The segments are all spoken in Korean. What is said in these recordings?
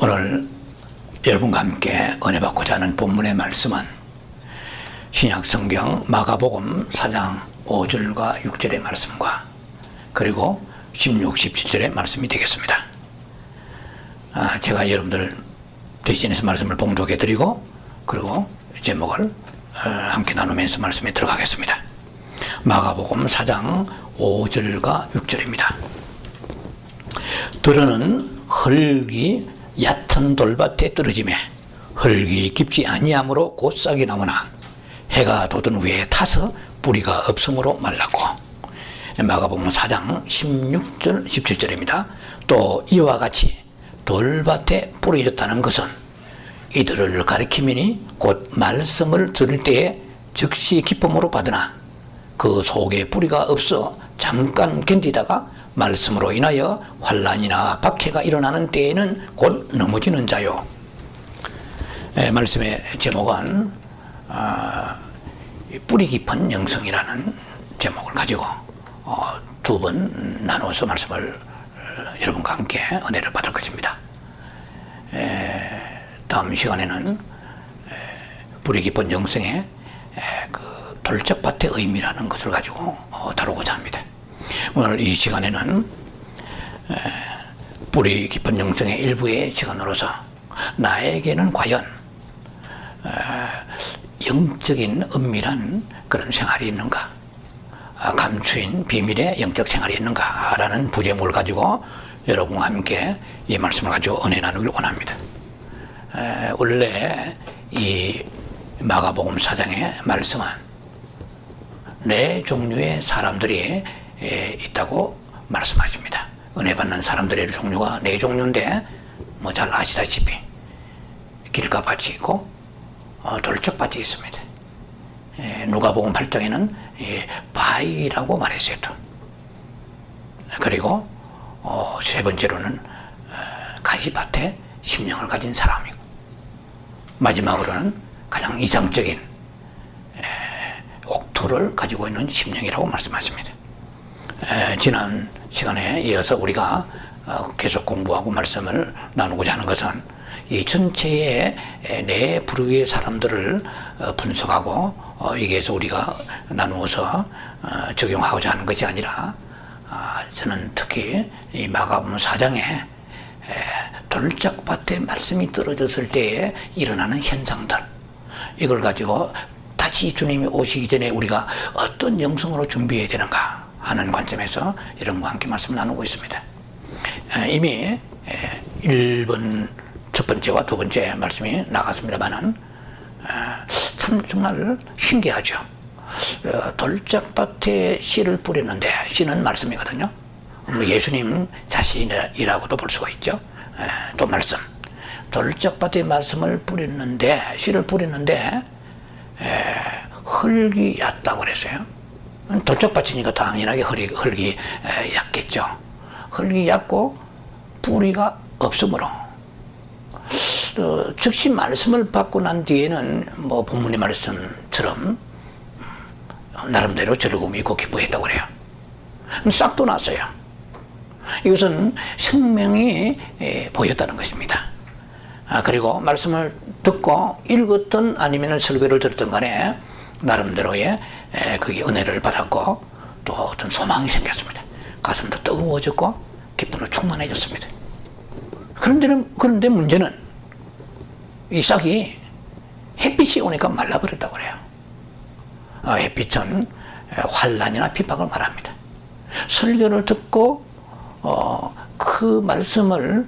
오늘 여러분과 함께 은혜 받고자 하는 본문의 말씀은 신약 성경 마가복음 4장 5절과 6절의 말씀과 그리고 16, 17절의 말씀이 되겠습니다. 제가 여러분들 대신해서 말씀을 봉독해 드리고 그리고 제목을 함께 나누면서 말씀에 들어가겠습니다. 마가복음 4장 5절과 6절입니다. 들어는 흙이 얕은 돌밭에 떨어지매 흙이 깊지 아니하므로 곧 싹이 나무나 해가 돋은 후에 타서 뿌리가 없으므로 말랐고. 마가복음 4장 16절 17절입니다. 또 이와 같이 돌밭에 뿌려졌다는 것은 이들을 가리킴이니 곧 말씀을 들을 때에 즉시 기쁨으로 받으나 그 속에 뿌리가 없어 잠깐 견디다가 말씀으로 인하여 환난이나 박해가 일어나는 때에는 곧 넘어지는 자요. 말씀의 제목은 뿌리 깊은 영성이라는 제목을 가지고 두 번 나누어서 말씀을 여러분과 함께 은혜를 받을 것입니다. 다음 시간에는 뿌리 깊은 영성의 그 돌적밭의 의미라는 것을 가지고 다루고자 합니다. 오늘 이 시간에는 뿌리 깊은 영성의 일부의 시간으로서 나에게는 과연 영적인 은밀한 그런 생활이 있는가, 감추인 비밀의 영적 생활이 있는가 라는 부제목을 가지고 여러분과 함께 이 말씀을 가지고 은혜 나누길 원합니다. 원래 이 마가복음 4장의 말씀은 네 종류의 사람들이 있다고 말씀하십니다. 은혜 받는 사람들의 종류가 네 종류인데 잘 아시다시피 길가밭이 있고 돌적밭이 있습니다. 누가복음 8장에는 바위라고 말했어요. 그리고 세 번째로는 가시밭에 심령을 가진 사람이고 마지막으로는 가장 이상적인 옥토를 가지고 있는 심령이라고 말씀하십니다. 지난 시간에 이어서 우리가 계속 공부하고 말씀을 나누고자 하는 것은 이 전체의 네 부류의 사람들을 분석하고 여기에서 우리가 나누어서 적용하고자 하는 것이 아니라 저는 특히 이 마가복음 4장에 돌짝밭에 말씀이 떨어졌을 때에 일어나는 현상들, 이걸 가지고 다시 주님이 오시기 전에 우리가 어떤 영성으로 준비해야 되는가 하는 관점에서 여러분과 함께 말씀을 나누고 있습니다. 이미 1번 첫 번째와 두 번째 말씀이 나갔습니다만은 참 정말 신기하죠. 돌짝밭에 씨를 뿌렸는데 씨는 말씀이거든요. 예수님 자신이라고도 볼 수가 있죠. 또 말씀, 돌짝밭에 말씀을 뿌렸는데 씨를 뿌렸는데 흙이 얕다고 그랬어요. 돌짝밭이니까 당연하게 흙이 얕겠죠. 흙이 얕고 뿌리가 없으므로 즉시 말씀을 받고 난 뒤에는 본문의 말씀처럼 나름대로 즐거움이 있고 기뻐했다고 그래요. 싹도 났어요. 이것은 생명이 보였다는 것입니다. 그리고 말씀을 듣고 읽었던 아니면 설교를 들었던 간에 나름대로의 그게 은혜를 받았고 또 어떤 소망이 생겼습니다. 가슴도 뜨거워졌고 기쁨으로 충만해졌습니다. 그런데 문제는 이 싹이 햇빛이 오니까 말라버렸다고 그래요. 햇빛은 환난이나 핍박을 말합니다. 설교를 듣고 그 말씀을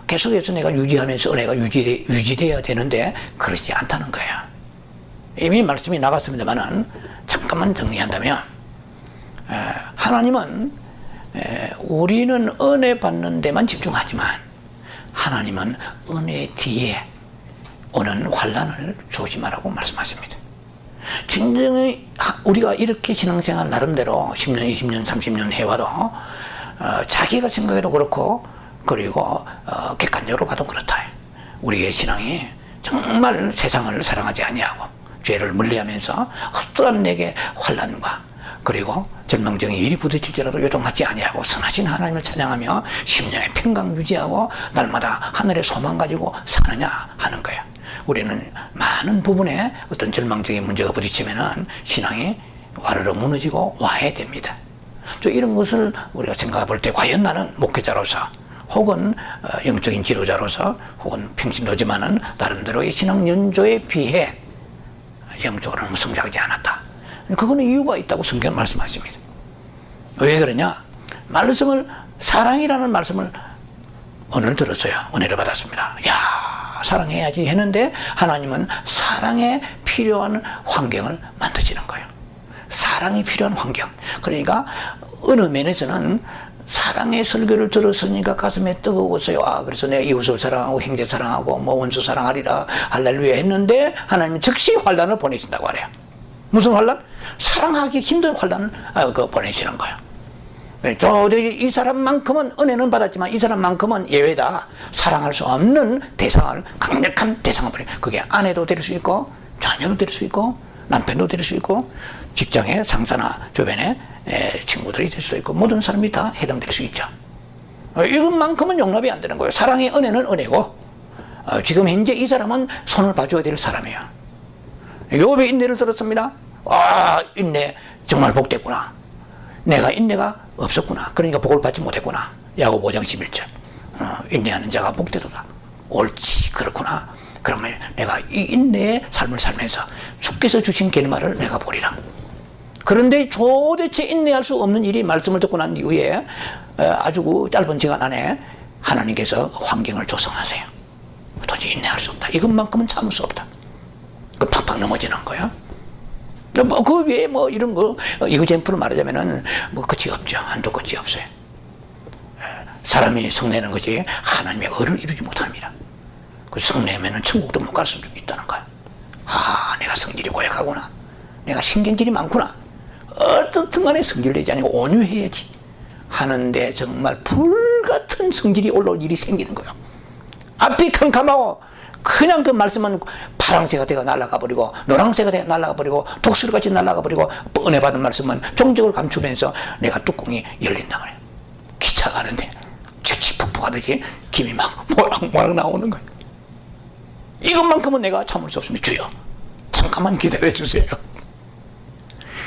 계속해서 내가 유지하면서 은혜가 유지돼야 되는데 그렇지 않다는 거예요. 이미 말씀이 나갔습니다만은 잠깐만 정리한다면 하나님은 우리는 은혜 받는 데만 집중하지만 하나님은 은혜 뒤에 오는 환난을 조심하라고 말씀하십니다. 진정히 우리가 이렇게 신앙생활 나름대로 10년, 20년, 30년 해와도 자기가 생각해도 그렇고 그리고 객관적으로 봐도 그렇다. 우리의 신앙이 정말 세상을 사랑하지 아니하고 죄를 멀리하면서 어떠한 내게 환난과 그리고 절망적인 일이 부딪힐지라도 요동하지 아니하고 선하신 하나님을 찬양하며 심령의 평강 유지하고 날마다 하늘의 소망 가지고 사느냐 하는 거예요. 우리는 많은 부분에 어떤 절망적인 문제가 부딪히면은 신앙이 와르르 무너지고 와해됩니다. 이런 것을 우리가 생각해 볼 때 과연 나는 목회자로서 혹은 영적인 지도자로서 혹은 평신도지만은 나름대로의 신앙 연조에 비해 영적으로는 성장하지 않았다. 그거는 이유가 있다고 성경은 말씀하십니다. 왜 그러냐? 사랑이라는 말씀을 오늘 들었어요. 은혜를 받았습니다. 야, 사랑해야지 했는데 하나님은 사랑에 필요한 환경을 만드시는 거예요. 사랑이 필요한 환경. 그러니까 어느 면에서는 사랑의 설교를 들었으니까 가슴에 뜨거웠어요. 그래서 내가 이웃을 사랑하고 형제 사랑하고 원수 사랑하리라 할렐루야 했는데 하나님은 즉시 환난을 보내신다고 하래요. 무슨 환난? 사랑하기 힘든 환난을 보내시는 거예요. 이 사람만큼은 은혜는 받았지만 이 사람만큼은 예외다. 사랑할 수 없는 대상을, 강력한 대상을 보내. 그게 아내도 될 수 있고 자녀도 될 수 있고 남편도 될 수 있고 직장의 상사나 주변의 친구들이 될 수 있고 모든 사람이 다 해당될 수 있죠. 이것만큼은 용납이 안 되는 거예요. 사랑의 은혜는 은혜고 지금 현재 이 사람은 손을 봐줘야 될 사람이에요. 욥의 인내를 들었습니다. 인내 정말 복됐구나. 내가 인내가 없었구나. 그러니까 복을 받지 못했구나. 야고보 5장 11절. 인내하는 자가 복되도다. 옳지, 그렇구나. 그러면 내가 이 인내의 삶을 살면서 주께서 주신 결말을 내가 보리라. 그런데 도대체 인내할 수 없는 일이 말씀을 듣고 난 이후에 아주 짧은 시간 안에 하나님께서 환경을 조성하세요. 도저히 인내할 수 없다. 이것만큼은 참을 수 없다. 팍팍 넘어지는 거야. 그 외에 이런 거, 이거잼프로 말하자면은 끝이 없죠. 한도 끝이 없어요. 사람이 성내는 것이 하나님의 의를 이루지 못합니다. 그 성내면은 천국도 못 갈 수도 있다는 거야. 내가 성질이 고약하구나. 내가 신경질이 많구나. 어떻든 간에 성질내지 아니고 온유해야지. 하는데 정말 불같은 성질이 올라올 일이 생기는 거예요. 앞이 캄캄하고 그냥 그 말씀은 파랑새가 되어 날아가 버리고 노랑새가 되어 날아가 버리고 독수리같이 날아가 버리고 은혜 받은 말씀은 종적을 감추면서 내가 뚜껑이 열린다 말이에요. 기차 가는데 칙칙폭폭하듯이 김이 막 모락모락 나오는 거예요. 이것만큼은 내가 참을 수 없습니다. 주여 잠깐만 기다려 주세요.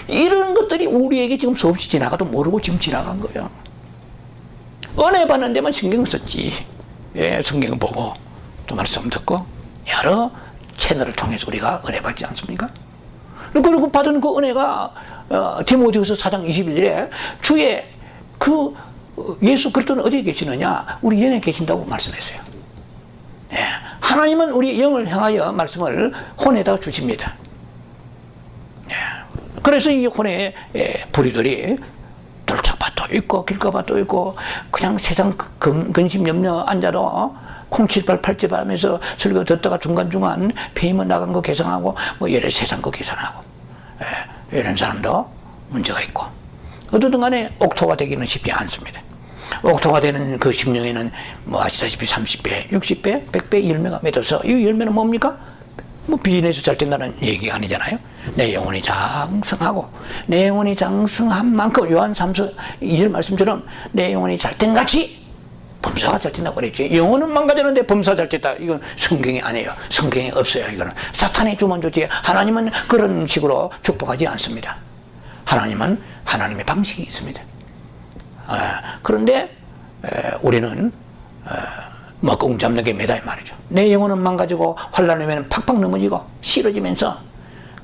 이런 것들이 우리에게 지금 수없이 지나가도 모르고 지금 지나간 거예요. 은혜 받는 데만 신경 썼지. 성경 보고 또 말씀 듣고 여러 채널을 통해서 우리가 은혜 받지 않습니까? 그리고 받은 그 은혜가 디모데후서 4장 21절에 주의 그 예수 그리스도는 어디에 계시느냐? 우리 영에 계신다고 말씀했어요. 하나님은 우리 영을 향하여 말씀을 혼에다 주십니다. 그래서 이 혼의 불의들이 돌짝밭도 있고 길가밭도 있고 그냥 세상 근심 염려 앉아도 콩칠발 팔집 하면서 설교 듣다가 중간중간 페이먼 나간 거 계산하고 여러 세상 거 계산하고 이런 사람도 문제가 있고 어쨌든 간에 옥토가 되기는 쉽지 않습니다. 옥토가 되는 그 심령에는 아시다시피 30배, 60배, 100배 열매가 맺어서 이 열매는 뭡니까? 비즈니스 잘 된다는 얘기가 아니잖아요. 내 영혼이 장성하고 내 영혼이 장성한 만큼 요한 3서 2절 말씀처럼 내 영혼이 잘 된 같이 범사가 잘 된다고 그랬지. 영혼은 망가졌는데 범사가 잘 됐다. 이건 성경이 아니에요. 성경이 없어요. 이거는 사탄이 주면 좋지. 하나님은 그런 식으로 축복하지 않습니다. 하나님은 하나님의 방식이 있습니다. 그런데 우리는 꽁 잡는 게 매다이 말이죠. 내 영혼은 망가지고 환난이 오면 팍팍 넘어지고 싫어지면서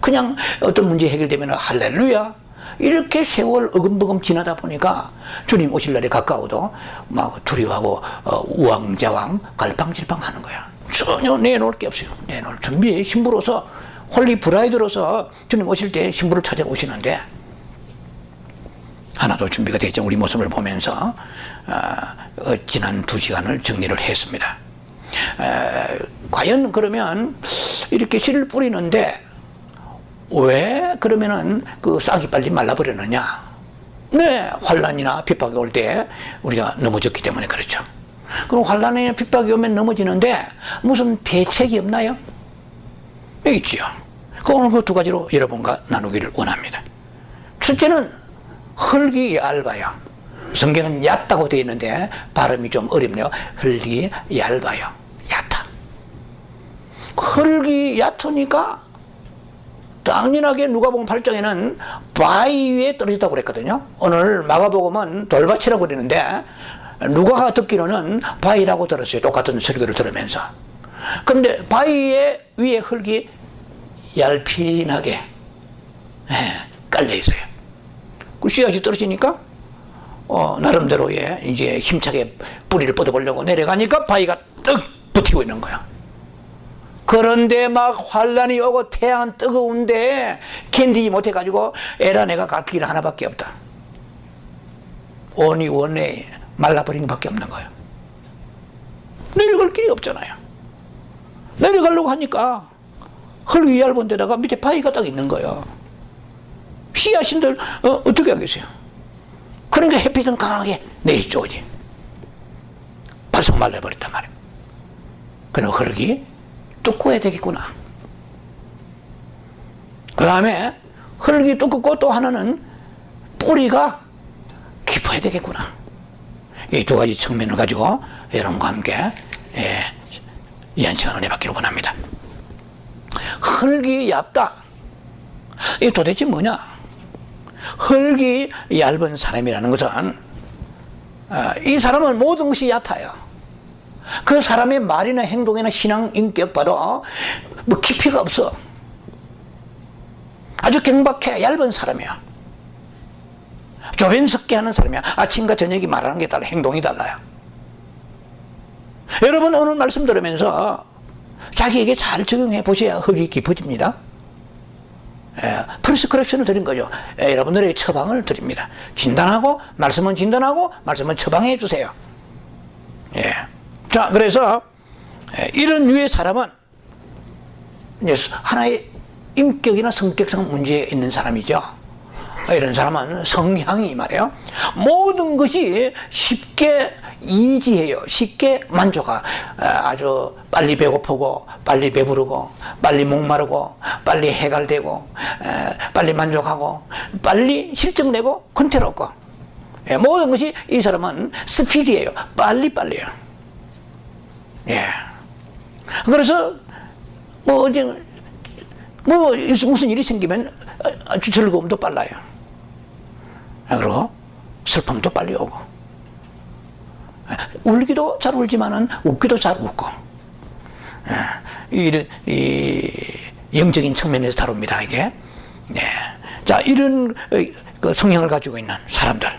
그냥 어떤 문제 해결되면 할렐루야 이렇게 세월 어금버금 지나다 보니까 주님 오실 날이 가까워도 막 두려워하고 우왕좌왕 갈팡질팡 하는 거야. 전혀 내놓을 게 없어요. 내놓을 준비 신부로서 홀리 브라이드로서 주님 오실 때 신부를 찾아오시는데 하나도 준비가 되지 않은 우리 모습을 보면서 지난 2시간을 정리를 했습니다. 과연 그러면 이렇게 씨를 뿌리는데 왜 그러면은 그 싹이 빨리 말라버리느냐? 네, 환란이나 핍박이 올 때 우리가 넘어졌기 때문에 그렇죠. 그럼 환란이나 핍박이 오면 넘어지는데 무슨 대책이 없나요? 있지요. 오늘 그 두 가지로 여러분과 나누기를 원합니다. 첫째는 흙이 얇아요. 성경은 얕다고 되어 있는데 발음이 좀 어렵네요. 흙이 얇아요. 얕아. 흙이 얕으니까 당연하게 누가복음 8장에는 바위 위에 떨어졌다고 그랬거든요. 오늘 마가복음은 돌밭이라고 그러는데 누가가 듣기로는 바위라고 들었어요. 똑같은 설교를 들으면서. 그런데 바위 위에 흙이 얄핀하게 깔려 있어요. 그 씨앗이 떨어지니까 나름대로 이제 힘차게 뿌리를 뻗어보려고 내려가니까 바위가 떡 붙이고 있는 거야. 그런데 막 환란이 오고 태양은 뜨거운데 견디지 못해가지고 에라 내가 갈 길 하나밖에 없다. 원이 원에 말라버린 것밖에 없는 거예요. 내려갈 길이 없잖아요. 내려가려고 하니까 흙이 얇은 데다가 밑에 바위가 딱 있는 거예요. 씨앗인들 어떻게 하겠어요? 그러니까 햇빛은 강하게 내리쬐지. 바싹 말라버렸단 말이에요. 그리고 흙이 두꺼워야 되겠구나. 그 다음에 흙이 두껍고 또 하나는 뿌리가 깊어야 되겠구나. 이 두 가지 측면을 가지고 여러분과 함께 이한 시간 은혜 받기를 원합니다. 흙이 얇다. 이게 도대체 뭐냐? 흙이 얇은 사람이라는 것은 이 사람은 모든 것이 얕아요. 그 사람의 말이나 행동이나 신앙 인격 봐도 뭐 깊이가 없어. 아주 경박해 얇은 사람이야. 조변석게 하는 사람이야. 아침과 저녁이 말하는 게 달라. 행동이 달라요. 여러분 오늘 말씀 들으면서 자기에게 잘 적용해 보셔야 흙이 깊어집니다. 프리스크립션을 드린 거죠. 여러분들에게 처방을 드립니다. 진단하고 말씀은 진단하고 말씀은 처방해 주세요. 자, 그래서 이런 류의 사람은 이제 하나의 인격이나 성격상 문제 있는 사람이죠. 이런 사람은 성향이 말이에요. 모든 것이 쉽게 이지해요. 쉽게 만족하. 아주 빨리 배고프고 빨리 배부르고 빨리 목마르고 빨리 해갈되고 빨리 만족하고 빨리 실증내고 권태롭고 모든 것이 이 사람은 스피디예요. 빨리빨리예요. 그래서 무슨 일이 생기면 아주 즐거움도 빨라요. 그리고 슬픔도 빨리 오고 울기도 잘 울지만은 웃기도 잘 웃고 이 영적인 측면에서 다룹니다. 이게 자 이런 그 성향을 가지고 있는 사람들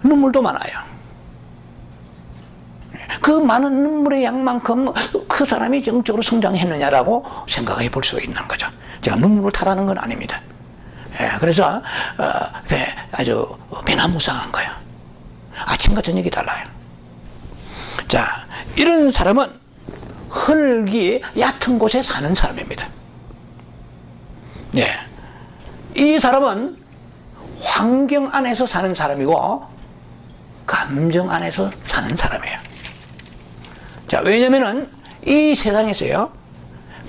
눈물도 많아요. 그 많은 눈물의 양만큼 그 사람이 영적으로 성장했느냐라고 생각해 볼 수 있는 거죠. 제가 눈물을 타라는 건 아닙니다. 그래서 아주 배나무상한 거예요. 아침과 저녁이 달라요. 자, 이런 사람은 흙이 얕은 곳에 사는 사람입니다. 이 사람은 환경 안에서 사는 사람이고 감정 안에서 사는 사람이에요. 자, 왜냐면은 이 세상에서요,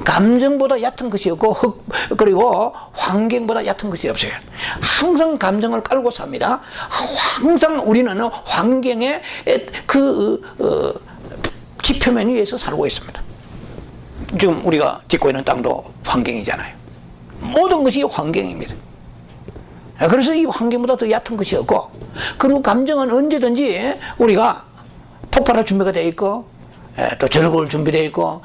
감정보다 얕은 것이 없고 그리고 환경보다 얕은 것이 없어요. 항상 감정을 깔고 삽니다. 항상 우리는 환경의 지표면 위에서 살고 있습니다. 지금 우리가 딛고 있는 땅도 환경이잖아요. 모든 것이 환경입니다. 그래서 이 환경보다 더 얕은 것이 없고, 그리고 감정은 언제든지 우리가 폭발할 준비가 되어 있고 또 즐거울 준비되어 있고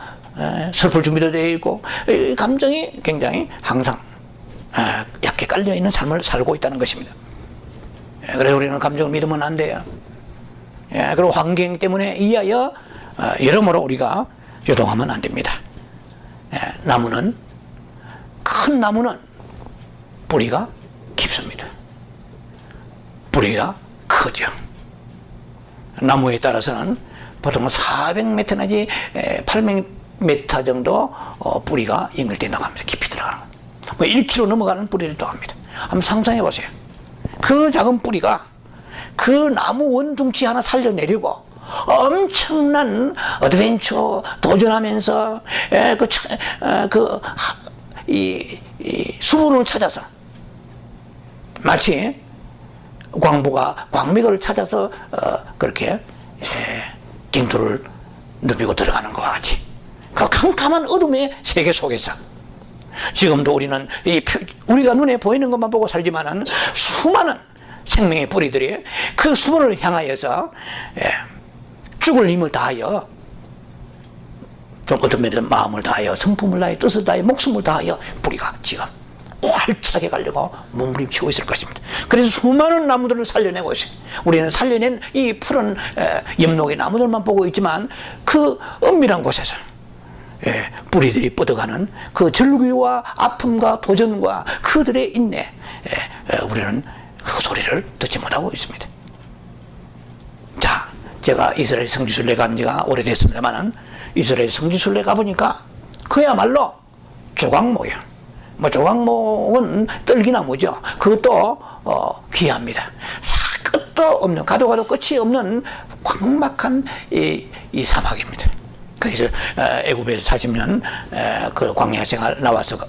슬플 준비도 되어 있고, 이 감정이 굉장히 항상 얕게 깔려있는 삶을 살고 있다는 것입니다. 그래서 우리는 감정을 믿으면 안 돼요. 그리고 환경 때문에 이하여 여러모로 우리가 요동하면 안 됩니다. 나무는, 큰 나무는 뿌리가 깊습니다. 뿌리가 크죠. 나무에 따라서는 보통 400m 내지 800m 정도 뿌리가 연결된다고 합니다. 깊이 들어가는 거. 1km 넘어가는 뿌리를 또 합니다. 한번 상상해 보세요. 그 작은 뿌리가 그 나무 원둥치 하나 살려내려고 엄청난 어드벤처 도전하면서 이 수분을 찾아서 마치 광부가 광맥을 찾아서 그렇게 징토를 눕히고 들어가는 것과 같이 그 캄캄한 어둠의 세계 속에서 지금도 우리는 우리가 눈에 보이는 것만 보고 살지만은 수많은 생명의 뿌리들이 그 수분을 향하여서 죽을 힘을 다하여 좀 어떤 면에는 마음을 다하여 성품을 다하여 뜻을 다하여 목숨을 다하여 뿌리가 지금 활차게 가려고 몸부림치고 있을 것입니다. 그래서 수많은 나무들을 살려내고 있어요. 우리는 살려낸 이 푸른 엽록의 나무들만 보고 있지만 그 은밀한 곳에서 뿌리들이 뻗어가는 그 절규와 아픔과 도전과 그들의 인내, 우리는 그 소리를 듣지 못하고 있습니다. 자, 제가 이스라엘 성지순례 간 지가 오래됐습니다만은 이스라엘 성지순례 가보니까 그야말로 조각목이에요. 조각목은 떨기나무죠. 그것도 귀합니다. 끝도 없는, 가도 끝이 없는 광막한 이 사막입니다. 그래서 애굽에서 40년 그 광야 생활 나와서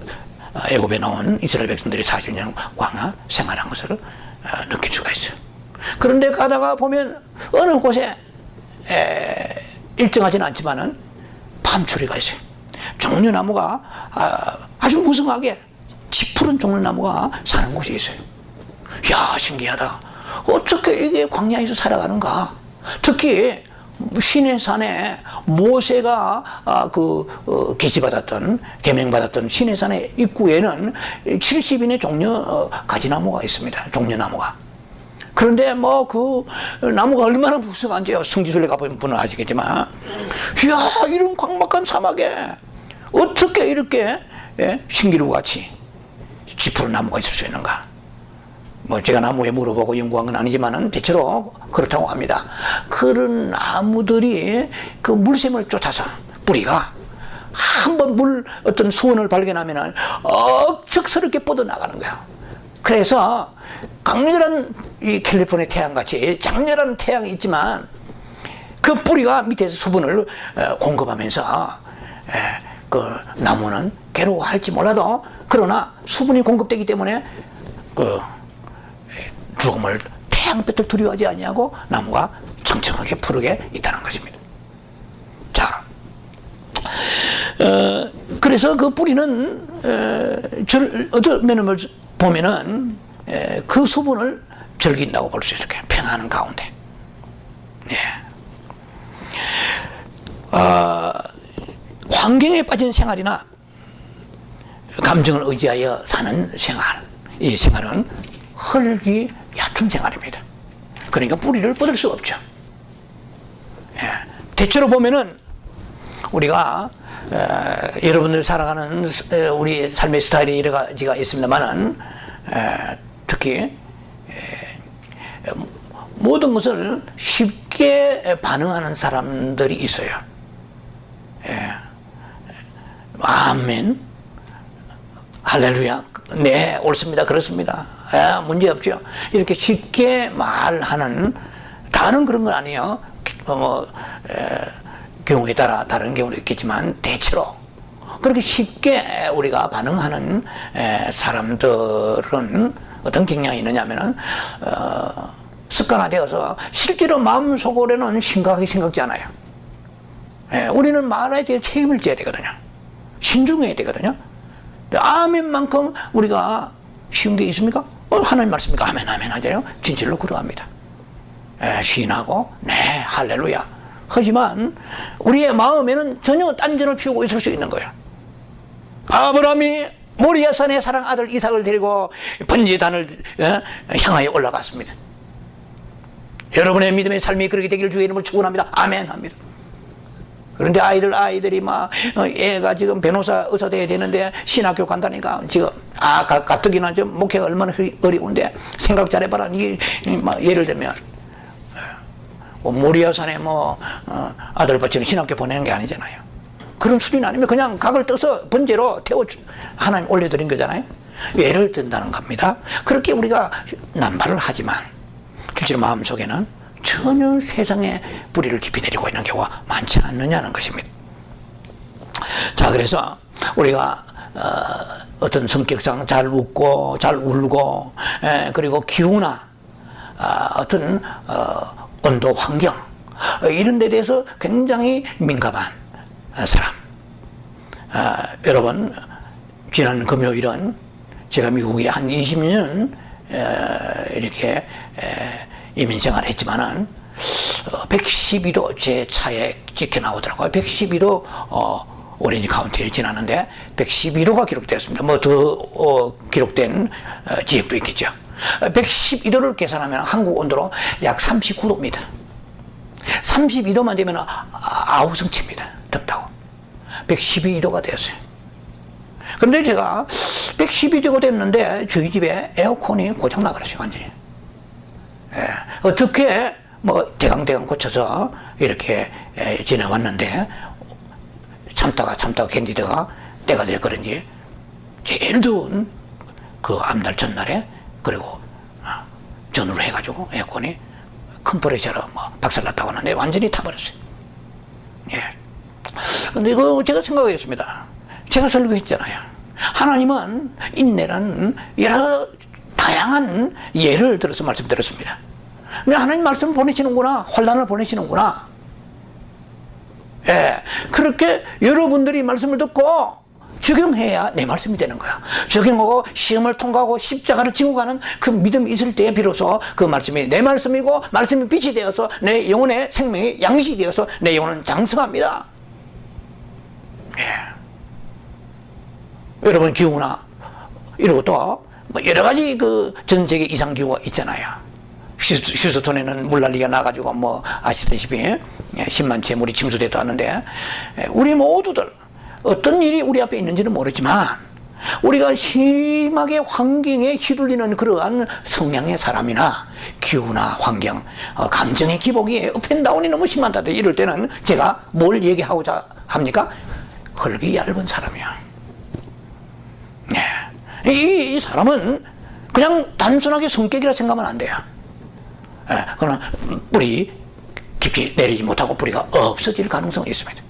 애굽에 나온 이스라엘 백성들이 40년 광야 생활한 것을 느낄 수가 있어요. 그런데 가다가 보면 어느 곳에 일정하지는 않지만은 밤추리가 있어요. 종려나무가 아주 무성하게 지푸른 종려나무가 사는 곳이 있어요. 야, 신기하다. 어떻게 이게 광야에서 살아가는가? 특히 시내산에 모세가 계시받았던 계명받았던 시내산의 입구에는 70인의 종려 가지나무가 있습니다. 종려나무가. 그런데 그 나무가 얼마나 무성한지요. 성지순례 가보면 분은 아시겠지만, 이야, 이런 광막한 사막에 어떻게 이렇게 신기루같이 지푸른 나무가 있을 수 있는가? 제가 나무에 물어보고 연구한 건 아니지만은 대체로 그렇다고 합니다. 그런 나무들이 그 물샘을 쫓아서 뿌리가 한번 어떤 수온을 발견하면은 억척스럽게 뻗어나가는 거야. 그래서 강렬한 이 캘리포니아 태양같이 장렬한 태양이 있지만 그 뿌리가 밑에서 수분을 공급하면서 그 나무는 괴로워할지 몰라도 그러나 수분이 공급되기 때문에 그 죽음을 태양볕을 두려워하지 아니하고 나무가 청청하게 푸르게 있다는 것입니다. 자, 그래서 그 뿌리는 어떤 면을 보면은 그 수분을 즐긴다고 볼 수 있을 거예요. 평안한 가운데. 환경에 빠진 생활이나 감정을 의지하여 사는 생활, 이 생활은 흙이 얕은 생활입니다. 그러니까 뿌리를 뻗을 수 없죠. 대체로 보면은 우리가 여러분들 살아가는 우리 삶의 스타일이 여러 가지가 있습니다만은 특히 모든 것을 쉽게 반응하는 사람들이 있어요. 아멘, 할렐루야, 네, 옳습니다, 그렇습니다, 문제 없죠. 이렇게 쉽게 말하는, 다는 그런 건 아니에요. 경우에 따라 다른 경우도 있겠지만 대체로 그렇게 쉽게 우리가 반응하는 사람들은 어떤 경향이 있느냐면은 습관화되어서 실제로 마음속으로는 심각하게 생각지 않아요. 우리는 말에 대해 책임을 져야 되거든요. 신중해야 되거든요. 아멘만큼 우리가 쉬운 게 있습니까? 하나님 말씀이니까 아멘 아멘 하잖아요. 진실로 그러합니다. 시인하고 네 할렐루야 하지만 우리의 마음에는 전혀 딴전을 피우고 있을 수 있는 거예요. 아브라함이 모리아산의 사랑 아들 이삭을 데리고 번제단을 향하여 올라갔습니다. 여러분의 믿음의 삶이 그렇게 되기를 주의 이름으로 축원합니다. 아멘 합니다. 그런데 아이들이 애가 지금 변호사 의사 돼야 되는데 신학교 간다니까 지금 가뜩이나 좀 목회가 얼마나 어려운데 생각 잘 해봐라. 이게 예를 들면 모리아산에 아들 받치는 신학교 보내는 게 아니잖아요. 그런 수준 아니면 그냥 각을 떠서 번제로 태워 하나님 올려드린 거잖아요. 예를 든다는 겁니다. 그렇게 우리가 남발을 하지만 실제로 마음속에는 전혀 세상에 뿌리를 깊이 내리고 있는 경우가 많지 않느냐는 것입니다. 자, 그래서 우리가 어떤 성격상 잘 웃고 잘 울고 그리고 기후나 어떤 온도 환경 이런 데 대해서 굉장히 민감한 사람. 여러분 지난 금요일은 제가 미국에 한 20년 이렇게 이민 생활을 했지만은 112도 제 차에 찍혀 나오더라고요. 112도 오렌지 카운티를 지나는데 112도가 기록되었습니다. 뭐 더 기록된 지역도 있겠죠. 112도를 계산하면 한국 온도로 약 39도입니다. 32도만 되면 아우성칩니다. 덥다고. 112도가 되었어요. 그런데 제가 112도가 됐는데 저희 집에 에어컨이 고장 나버렸어요. 완전히. 어떻게 뭐 대강대강 고쳐서 이렇게 지내왔는데 참다가 견디다가 때가 될 그런지 제일 더운 그 앞날 전날에 그리고 전후로 해가지고 에어컨이 컴프레셔로 뭐 박살났다고 하는데 완전히 타버렸어요. 예. 근데 이거 제가 생각하겠습니다. 제가 설교했잖아요. 하나님은 인내라는 여러 다양한 예를 들어서 말씀드렸습니다. 하나님 말씀을 보내시는구나. 환난을 보내시는구나. 예. 그렇게 여러분들이 말씀을 듣고 적용해야 내 말씀이 되는 거야. 적용하고 시험을 통과하고 십자가를 지고 가는 그 믿음이 있을 때 비로소 그 말씀이 내 말씀이고 말씀이 빛이 되어서 내 영혼의 생명이 양식이 되어서 내 영혼은 장성합니다. 예. 여러분 기후나 이러고 또 뭐 여러 가지 그 전 세계 이상 기후가 있잖아요. 휴스턴에는 물난리가 나가지고 뭐 아시다시피 10만 채 물이 침수되도 하는데 우리 모두들 어떤 일이 우리 앞에 있는지는 모르지만 우리가 심하게 환경에 휘둘리는 그러한 성향의 사람이나 기후나 환경, 감정의 기복이 업앤다운이 너무 심하다 이럴 때는 제가 뭘 얘기하고자 합니까? 흙이 얇은 사람이야. 네. 이 사람은 그냥 단순하게 성격이라 생각하면 안 돼요. 그러나 뿌리 깊이 내리지 못하고 뿌리가 없어질 가능성이 있습니다.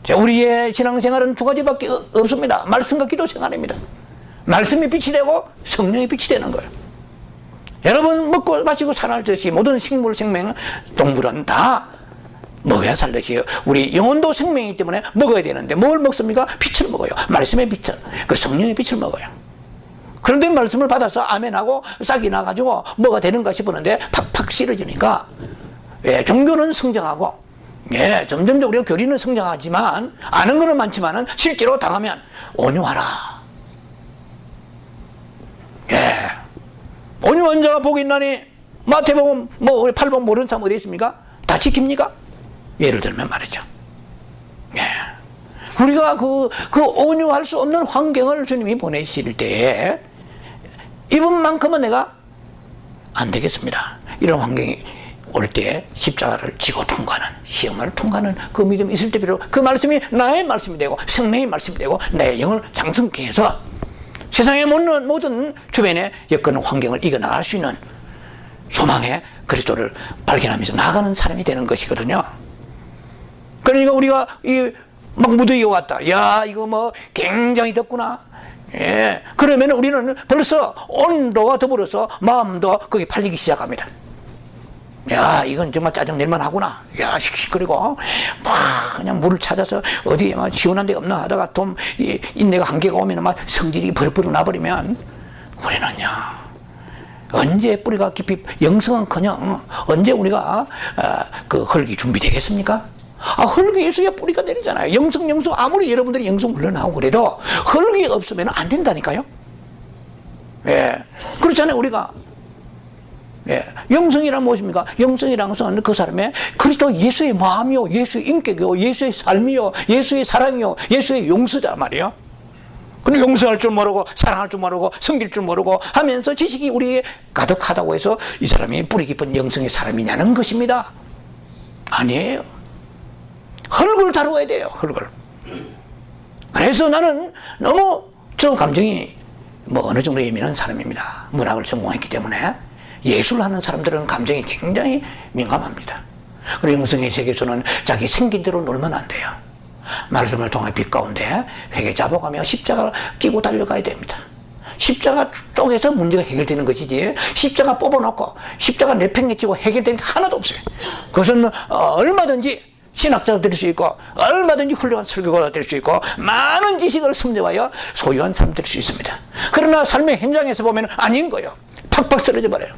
자, 우리의 신앙생활은 두 가지밖에 없습니다. 말씀과 기도 생활입니다. 말씀이 빛이 되고 성령이 빛이 되는 거예요. 여러분 먹고 마시고 살았듯이 모든 식물, 생명, 동물은 다 먹어야 살듯이 우리 영혼도 생명이기 때문에 먹어야 되는데 뭘 먹습니까? 빛을 먹어요. 말씀의 빛을, 그 성령의 빛을 먹어요. 그런데 말씀을 받아서 아멘하고 싹이 나가지고 뭐가 되는가 싶었는데 팍팍 쓰러지니까 종교는 성장하고 점점 더 우리가 교리는 성장하지만 아는 거는 많지만은 실제로 당하면 온유하라. 온유한 자가 복이 있나니 마태복음 뭐 우리 8번 모르는 사람 어디 있습니까? 다 지킵니까? 예를 들면 말이죠. 우리가 그 온유할 수 없는 환경을 주님이 보내실 때에 이분만큼은 내가 안 되겠습니다. 이런 환경이 올 때 십자가를 지고 통과하는 시험을 통과하는 그 믿음이 있을 때 비로소 그 말씀이 나의 말씀이 되고 생명의 말씀이 되고 내 영을 장성케 해서 세상의 모든 주변에 엮이는 환경을 이겨나갈 수 있는 소망의 그리스도를 발견하면서 나아가는 사람이 되는 것이거든요. 그러니까 우리가 막 무더위가 왔다. 야, 이거 뭐 굉장히 덥구나. 그러면 우리는 벌써 온도와 더불어서 마음도 거기 팔리기 시작합니다. 야, 이건 정말 짜증낼만 하구나. 야, 씩씩거리고 막 그냥 물을 찾아서 어디에 막 시원한 데 없나 하다가 좀 인내가 한계가 오면 막 성질이 버럭버럭 나버리면 우리는요 언제 뿌리가 깊이 영성은커녕 언제 우리가 그 흙이 준비되겠습니까? 흙이 있어야 뿌리가 내리잖아요. 영성 아무리 여러분들이 영성 훈련하고 그래도 흙이 없으면 안 된다니까요. 그렇잖아요. 우리가 영성이란 무엇입니까? 영성이란 것은 그 사람의 그리스도 예수의 마음이요, 예수의 인격이요, 예수의 삶이요, 예수의 사랑이요, 예수의 용서다 말이에요. 근데 용서할 줄 모르고 사랑할 줄 모르고 섬길 줄 모르고 하면서 지식이 우리에 가득하다고 해서 이 사람이 뿌리 깊은 영성의 사람이냐는 것입니다. 아니에요. 흙을 다루어야 돼요. 흙을. 그래서 나는 너무 저 감정이 뭐 어느 정도 예민한 사람입니다. 문학을 전공했기 때문에 예술을 하는 사람들은 감정이 굉장히 민감합니다. 그리고 영성의 세계에서는 자기 생긴 대로 놀면 안 돼요. 말씀을 통해 빛 가운데 회개 잡아가며 십자가를 끼고 달려가야 됩니다. 십자가 쪽에서 문제가 해결되는 것이지 십자가 뽑아놓고 십자가 내팽개치고 해결되는 게 하나도 없어요. 그것은 얼마든지 신학자가 될 수 있고 얼마든지 훌륭한 설교가가 될 수 있고 많은 지식을 섭렵하여 소유한 사람 될 수 있습니다. 그러나 삶의 현장에서 보면 아닌 거예요. 팍팍 쓰러져 버려요.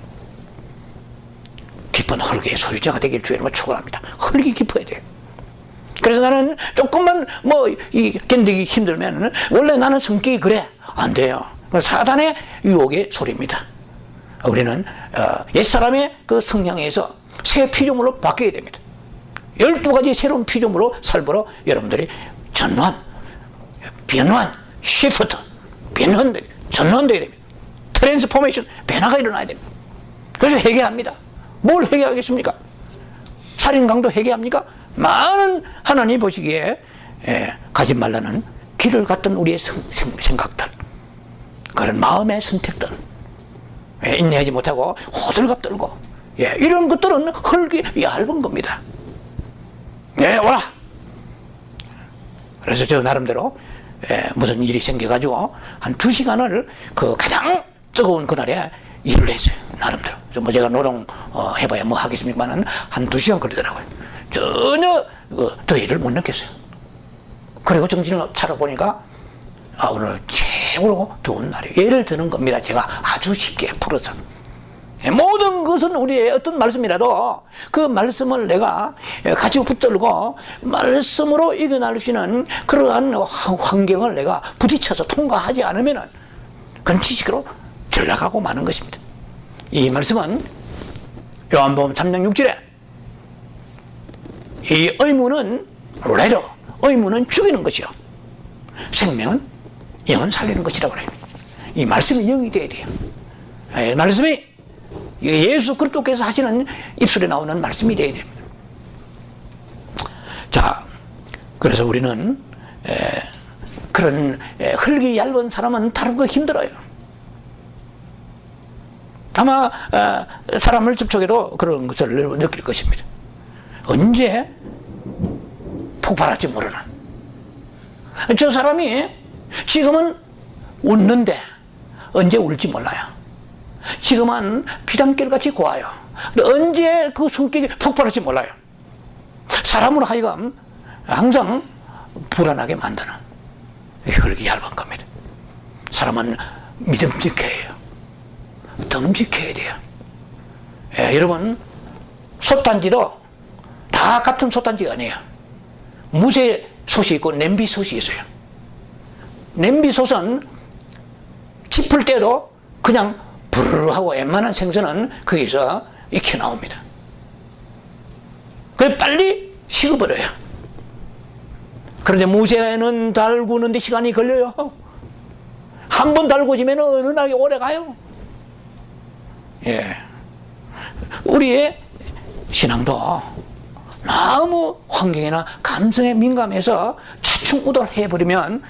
깊은 흙의 소유자가 되길 주님을 축원합니다. 흙이 깊어야 돼요. 그래서 나는 조금만 견디기 힘들면 원래 나는 성격이 그래 안 돼요. 사단의 유혹의 소리입니다. 우리는 옛사람의 그 성향에서 새 피조물로 바뀌어야 됩니다. 12가지 새로운 피조물로 살므로 여러분들이 전환, 변환, 시프트, 전환돼야 됩니다. 트랜스포메이션, 변화가 일어나야 됩니다. 그래서 회개합니다. 뭘 회개하겠습니까? 살인강도 회개합니까? 많은 하나님 보시기에 가지 말라는 길을 갔던 우리의 생각들, 그런 마음의 선택들, 인내하지 못하고 호들갑 떨고 이런 것들은 흙이 얇은 겁니다. 오라. 그래서 저 나름대로 무슨 일이 생겨가지고 한 2시간을 그 가장 뜨거운 그날에 일을 했어요. 나름대로. 제가 노동 해봐야 뭐 하겠습니까만 한 2시간 걸리더라고요. 전혀 더위를 못 느꼈어요. 그리고 정신을 차려보니까 오늘 최고로 더운 날이에요. 예를 드는 겁니다. 제가 아주 쉽게 풀어서. 모든 것은 우리의 어떤 말씀이라도 그 말씀을 내가 가지고 붙들고 말씀으로 이겨낼 수 있는 그러한 환경을 내가 부딪혀서 통과하지 않으면 그런 지식으로 전락하고 마는 것입니다. 이 말씀은 요한복음 3장 6절에 이 의무는 의무는 죽이는 것이요 생명은 영은 살리는 것이라고 그래요. 이 말씀이 영이 되어야 돼요. 이 말씀이 예수 그리스도께서 하시는 입술에 나오는 말씀이 되어야 됩니다. 자, 그래서 우리는 그런 흙이 얇은 사람은 다른 거 힘들어요. 아마 사람을 접촉해도 그런 것을 느낄 것입니다. 언제 폭발할지 모르는. 저 사람이 지금은 웃는데 언제 울지 몰라요. 지금은 비단결같이 고와요. 근데 언제 그 성격이 폭발할지 몰라요. 사람으로 하여금 항상 불안하게 만드는 흙이 얇은 겁니다. 사람은 믿음직해야 해요. 듬직해야 돼요. 여러분 솥단지도 다 같은 솥단지가 아니에요. 무쇠솥이 있고 냄비솥이 있어요. 냄비솥은 짚을 때도 그냥 부르르 하고 웬만한 생선은 거기서 익혀 나옵니다. 그래 빨리 식어버려요. 그런데 무쇠는 달구는데 시간이 걸려요. 한 번 달궈지면 어느 날이 오래 가요. 우리의 신앙도 너무 환경이나 감성에 민감해서 차충우돌 해버리면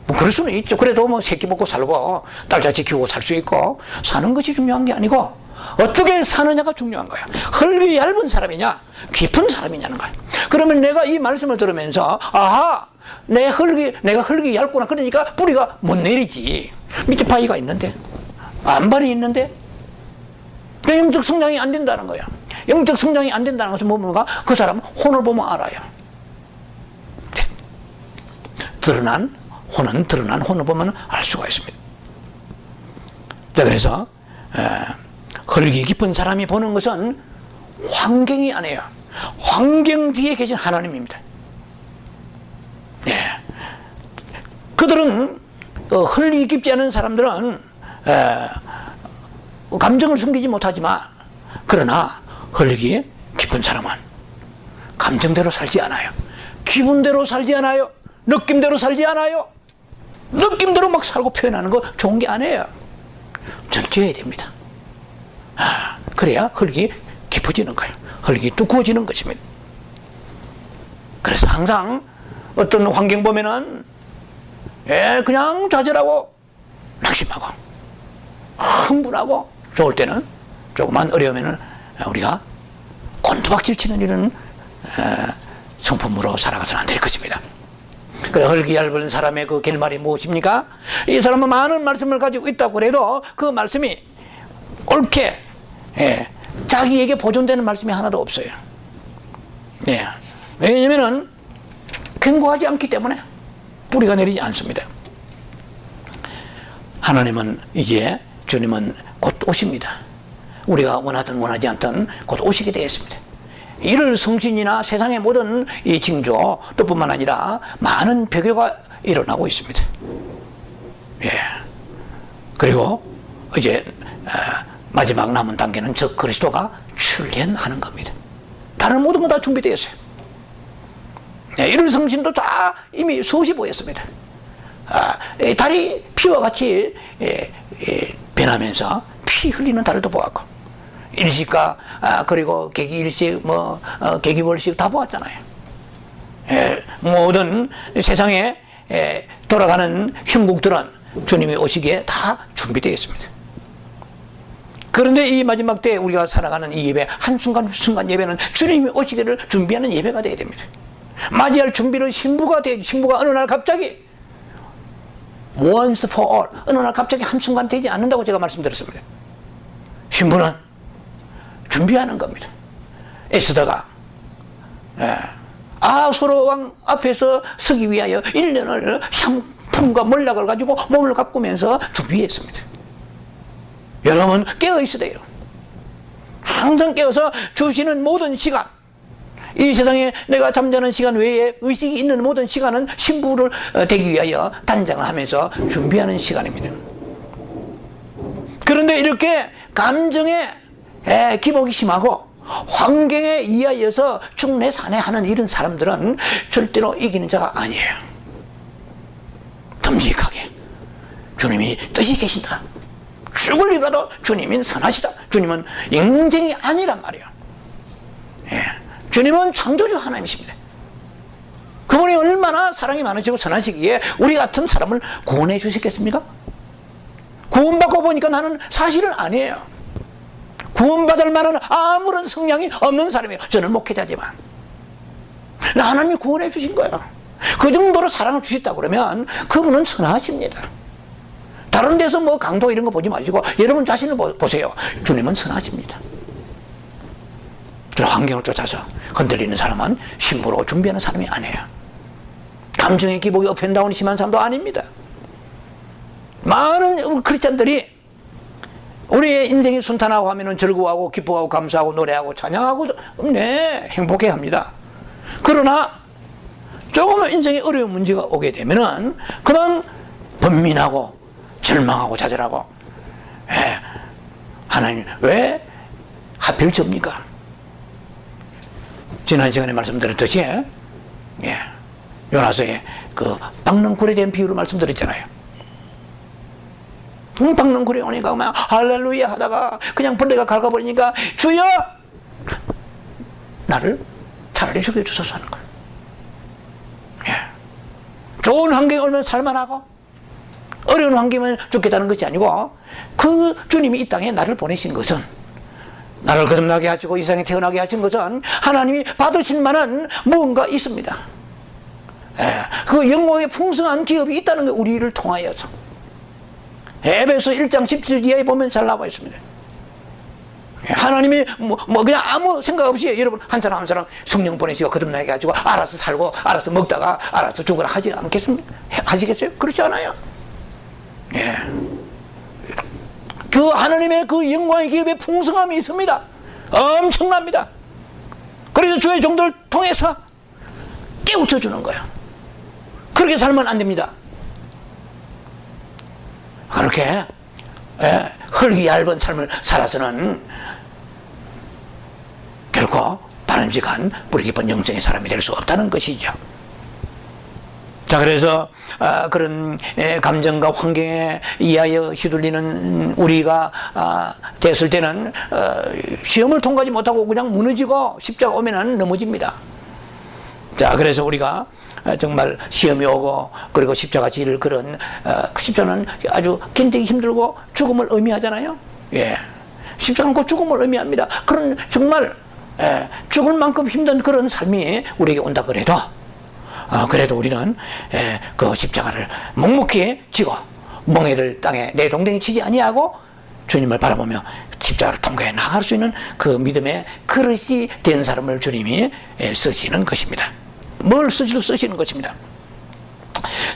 뭐 그럴 수는 있죠. 그래도 뭐 새끼 먹고 살고 딸자식 키우고 살 수 있고 사는 것이 중요한 게 아니고 어떻게 사느냐가 중요한 거야. 흙이 얇은 사람이냐 깊은 사람이냐는 거야. 그러면 내가 이 말씀을 들으면서 아하 내가 흙이 얇구나. 그러니까 뿌리가 못 내리지. 밑에 바위가 있는데 안발이 있는데 영적 성장이 안 된다는 거야. 영적 성장이 안 된다는 것은 뭡니까? 그 사람 혼을 보면 알아요. 드러난 혼을 보면 알 수가 있습니다. 자, 그래서 흙이 깊은 사람이 보는 것은 환경이 아니에요. 환경 뒤에 계신 하나님입니다. 그들은 흙이 깊지 않은 사람들은 감정을 숨기지 못하지만 그러나 흙이 깊은 사람은 감정대로 살지 않아요. 기분대로 살지 않아요. 느낌대로 살지 않아요. 느낌대로 막 살고 표현하는 거 좋은 게 아니에요. 절제해야 됩니다. 그래야 흙이 깊어지는 거예요. 흙이 두꺼워지는 것입니다. 그래서 항상 어떤 환경 보면은 그냥 좌절하고 낙심하고 흥분하고 좋을 때는 조금만 어려우면은 우리가 곤두박질 치는 이런 성품으로 살아가서는 안 될 것입니다. 그래, 흙이 얇은 사람의 그 결말이 무엇입니까? 이 사람은 많은 말씀을 가지고 있다고 해도 그 말씀이 옳게 자기에게 보존되는 말씀이 하나도 없어요. 왜냐면은 견고하지 않기 때문에 뿌리가 내리지 않습니다. 하나님은 이제, 주님은 곧 오십니다. 우리가 원하든 원하지 않든 곧 오시게 되겠습니다. 이를 성신이나 세상의 모든 이 징조 또 뿐만 아니라 많은 배교가 일어나고 있습니다. 그리고 이제 마지막 남은 단계는 저 그리스도가 출현하는 겁니다. 다른 모든 건 다 준비되었어요. 이를 성신도 다 이미 수시 보였습니다. 달이 피와 같이 변하면서 피 흘리는 달도 보았고, 일식과 그리고 계기일식, 계기월식 다 보았잖아요. 모든 세상에 돌아가는 형국들은 주님이 오시기에 다 준비되어 있습니다. 그런데 이 마지막 때 우리가 살아가는 이 예배, 한순간 예배는 주님이 오시기를 준비하는 예배가 되어야 됩니다. 맞이할 준비를 신부가 어느 날 갑자기 once for all, 어느 날 갑자기 한순간 되지 않는다고 제가 말씀드렸습니다. 신부는 준비하는 겁니다. 에스더가 아수르 왕 앞에서 서기 위하여 1년을 향품과 몰락을 가지고 몸을 가꾸면서 준비했습니다. 여러분 깨어 있어야 돼요. 항상 깨어서 주시는 모든 시간, 이 세상에 내가 잠자는 시간 외에 의식이 있는 모든 시간은 신부를 되기 위하여 단장을 하면서 준비하는 시간입니다. 그런데 이렇게 감정에 기복이 심하고 환경에 의하여서 중내산해하는 이런 사람들은 절대로 이기는 자가 아니에요. 듬직하게 주님이 뜻이 계신다. 죽을 일이라도 주님은 선하시다. 주님은 인생이 아니란 말이에요. 주님은 창조주 하나님이십니다. 그분이 얼마나 사랑이 많으시고 선하시기에 우리 같은 사람을 구원해 주시겠습니까? 구원받고 보니까 나는 사실은 아니에요. 구원받을 만한 아무런 성량이 없는 사람이에요. 저는 목회자지만 하나님이 구원해 주신 거예요. 그 정도로 사랑을 주셨다 그러면 그분은 선하십니다. 다른 데서 뭐 강도 이런 거 보지 마시고 여러분 자신을 보세요. 주님은 선하십니다. 환경을 쫓아서 흔들리는 사람은 신부로 준비하는 사람이 아니에요. 감정의 기복이 업앤다운이 심한 사람도 아닙니다. 많은 크리스찬들이 우리의 인생이 순탄하고 하면은 즐거워하고 기뻐하고 감사하고 노래하고 찬양하고 행복해 합니다. 그러나 조금 인생에 어려운 문제가 오게 되면은 그만 번민하고 절망하고 좌절하고 하나님 왜 하필 접니까? 지난 시간에 말씀드렸듯이 요나서의 그 박능굴에 대한 비유를 말씀드렸잖아요. 박능굴에 오니까 막 할렐루야 하다가 그냥 벌레가 갉아버리니까 주여 나를 차라리 죽여주소서 하는 거예요. 좋은 환경에 오면 살만하고 어려운 환경이면 죽겠다는 것이 아니고 그 주님이 이 땅에 나를 보내신 것은, 나를 거듭나게 하시고 이 세상에 태어나게 하신 것은 하나님이 받으실 만한 무언가 있습니다. 그 영광의 풍성한 기업이 있다는 게 우리를 통하여서 에베소 1장 17절 이하에 보면 잘 나와 있습니다. 하나님이 그냥 아무 생각 없이 여러분 한 사람 한 사람 성령 보내시고 거듭나게 가지고 알아서 살고 알아서 먹다가 알아서 죽으라 하지 않겠습니까? 하시겠어요? 그렇지 않아요. 그 하나님의 그 영광의 기업의 풍성함이 있습니다. 엄청납니다. 그래서 주의 종들을 통해서 깨우쳐 주는 거예요. 그렇게 살면 안 됩니다. 그렇게 흙이 얇은 삶을 살아서는 결코 바람직한 뿌리 깊은 영성의 사람이 될 수 없다는 것이죠. 자, 그래서 그런 감정과 환경에 의하여 휘둘리는 우리가 됐을 때는 시험을 통과하지 못하고 그냥 무너지고 십자가 오면은 넘어집니다. 자, 그래서 우리가 정말 시험이 오고 그리고 십자가 질 그런 십자가는 아주 견디기 힘들고 죽음을 의미하잖아요. 십자가는 곧 죽음을 의미합니다. 그런 정말 죽을 만큼 힘든 그런 삶이 우리에게 온다 그래도 그래도 우리는 그 십자가를 묵묵히 지고 멍에를 땅에 내 동댕이 치지 아니하고 주님을 바라보며 십자가를 통과해 나갈 수 있는 그 믿음의 그릇이 된 사람을 주님이 쓰시는 것입니다. 뭘 쓰시는 것입니다.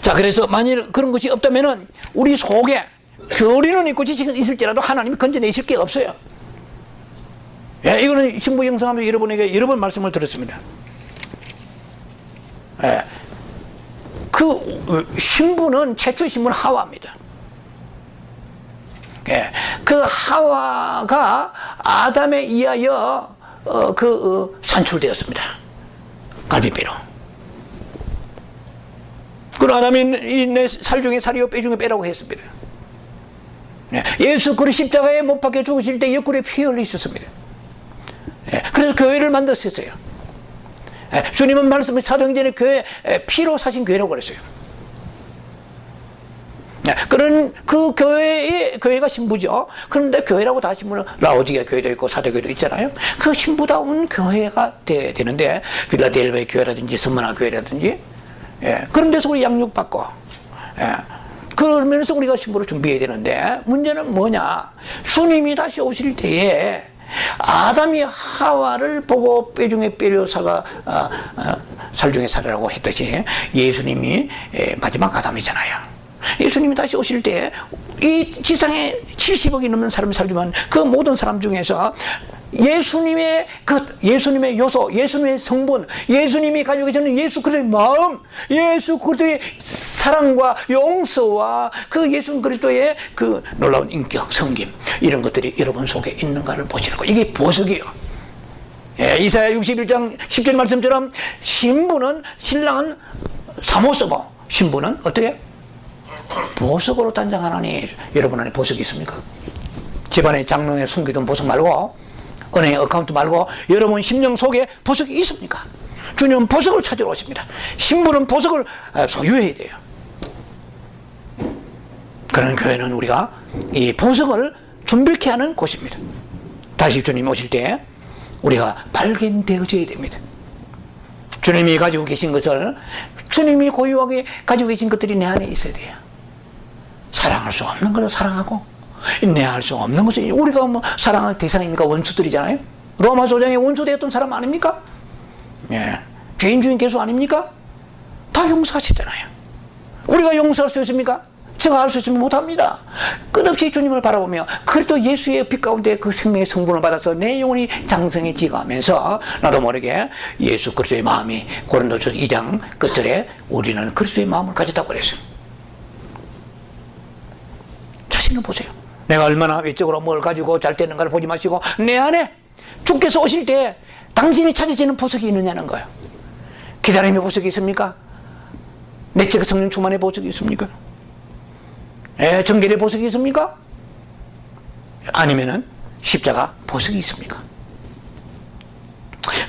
자, 그래서 만일 그런 것이 없다면은 우리 속에 교리는 있고 지식은 있을지라도 하나님이 건져내실 게 없어요. 이거는 신부 영성하면서 여러분에게 여러 번 말씀을 드렸습니다. 그 신부는 최초의 신부는 하와입니다. 그 하와가 아담에 의하여 산출되었습니다. 갈비뼈로. 그 아담이 내 살 중에 살이요 뼈 중에 뼈라고 했습니다. 예수 그리스도 십자가에 못 박혀 죽으실 때 옆구리에 피 흘리셨습니다. 그래서 교회를 만들었어요. 주님은 말씀에 사도행전에 교회 피로 사신 교회라고 그랬어요. 그런 그 교회가 신부죠. 그런데 교회라고 다 신부는 라오디게 교회도 있고 사도교회도 있잖아요. 그 신부다운 교회가 되는데 필라델피아 교회라든지 스무나 교회라든지 그런 데서 우리 양육받고 그러면서 우리가 신부를 준비해야 되는데 문제는 뭐냐? 주님이 다시 오실 때에 아담이 하와를 보고 뼈 중에 뼈려 사가 살 중에 살이라고 했듯이 예수님이 마지막 아담이잖아요. 예수님이 다시 오실 때 이 지상에 70억이 넘는 사람이 살지만 그 모든 사람 중에서 예수님의 요소, 예수님의 성분, 예수님이 가지고 계시는 예수 그리스도의 마음, 예수 그리스도의 사랑과 용서와 그 예수 그리스도의 그 놀라운 인격, 성김 이런 것들이 여러분 속에 있는가를 보시는 거예요. 이게 보석이에요. 이사야 61장 10절 말씀처럼 신랑은 사모쓰고 신부는 어떻게? 보석으로 단장하나니 여러분 안에 보석이 있습니까? 집안에 장롱에 숨기던 보석 말고 은행 어카운트 말고 여러분 심령 속에 보석이 있습니까? 주님은 보석을 찾으러 오십니다. 신부는 보석을 소유해야 돼요. 그런 교회는 우리가 이 보석을 준비케 하는 곳입니다. 다시 주님이 오실 때 우리가 발견되어져야 됩니다. 주님이 가지고 계신 것을 주님이 고유하게 가지고 계신 것들이 내 안에 있어야 돼요. 사랑할 수 없는 것을 사랑하고 인내할 수 없는 것을 우리가 뭐 사랑할 대상입니까? 원수들이잖아요. 로마 조정의 원수되었던 사람 아닙니까? 죄인 중인 개수 아닙니까? 다 용서하시잖아요. 우리가 용서할 수 있습니까? 제가 할 수 있으면 못합니다. 끝없이 주님을 바라보며 그래도 예수의 빛 가운데 그 생명의 성분을 받아서 내 영혼이 장성해지고 하면서 나도 모르게 예수 그리스도의 마음이 고린도서 2장 끝절에 우리는 그리스도의 마음을 가졌다고 그랬어요. 자신을 보세요. 내가 얼마나 외적으로 뭘 가지고 잘 되는가를 보지 마시고 내 안에 주께서 오실 때 당신이 찾으시는 보석이 있느냐는 거예요. 기다림의 보석이 있습니까? 내적 성령 충만의 보석이 있습니까? 정결의 보석이 있습니까? 아니면은 십자가 보석이 있습니까?